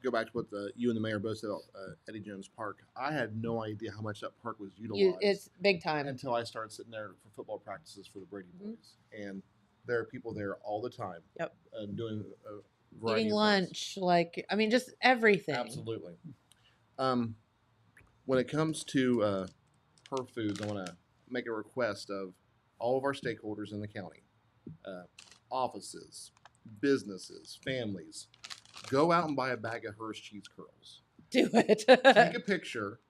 go back to what you and the mayor both said about Eddie Jones Park, I had no idea how much that park was utilized It's big time. until I started sitting there for football practices for the Brady boys. And there are people there all the time. Yep. Doing a variety Eating of lunch, just everything. things. Absolutely. When it comes to her foods, I want to make a request of all of our stakeholders in the county, offices, businesses, families. Go out and buy a bag of Hershey's cheese curls. Do it. Take a picture,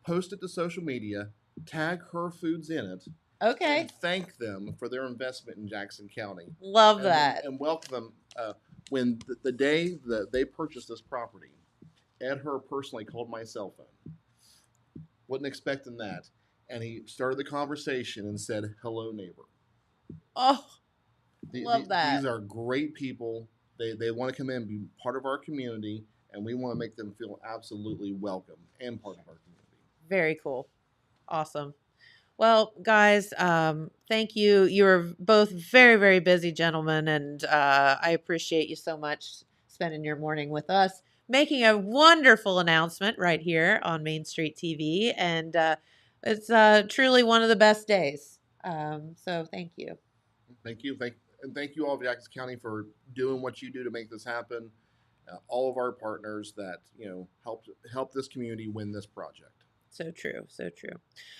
post it to social media, tag Her Foods in it, Okay. and thank them for their investment in Jackson County. Love that. And welcome them. When the day that they purchased this property, Ed Her personally called my cell phone. Wasn't expecting that. And he started the conversation and said, "Hello, neighbor." Oh, love that. These are great people. They want to come in and be part of our community, and we want to make them feel absolutely welcome and part of our community. Very cool. Awesome. Well, guys, thank you. You're both very, very busy gentlemen, and I appreciate you so much spending your morning with us, making a wonderful announcement right here on Main Street TV, and it's truly one of the best days. So thank you. Thank you. Thank you all of Jackson County for doing what you do to make this happen. All of our partners that helped this community win this project. So true. So true.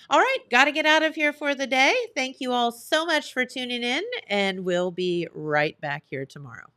All right. Got to get out of here for the day. Thank you all so much for tuning in, and we'll be right back here tomorrow.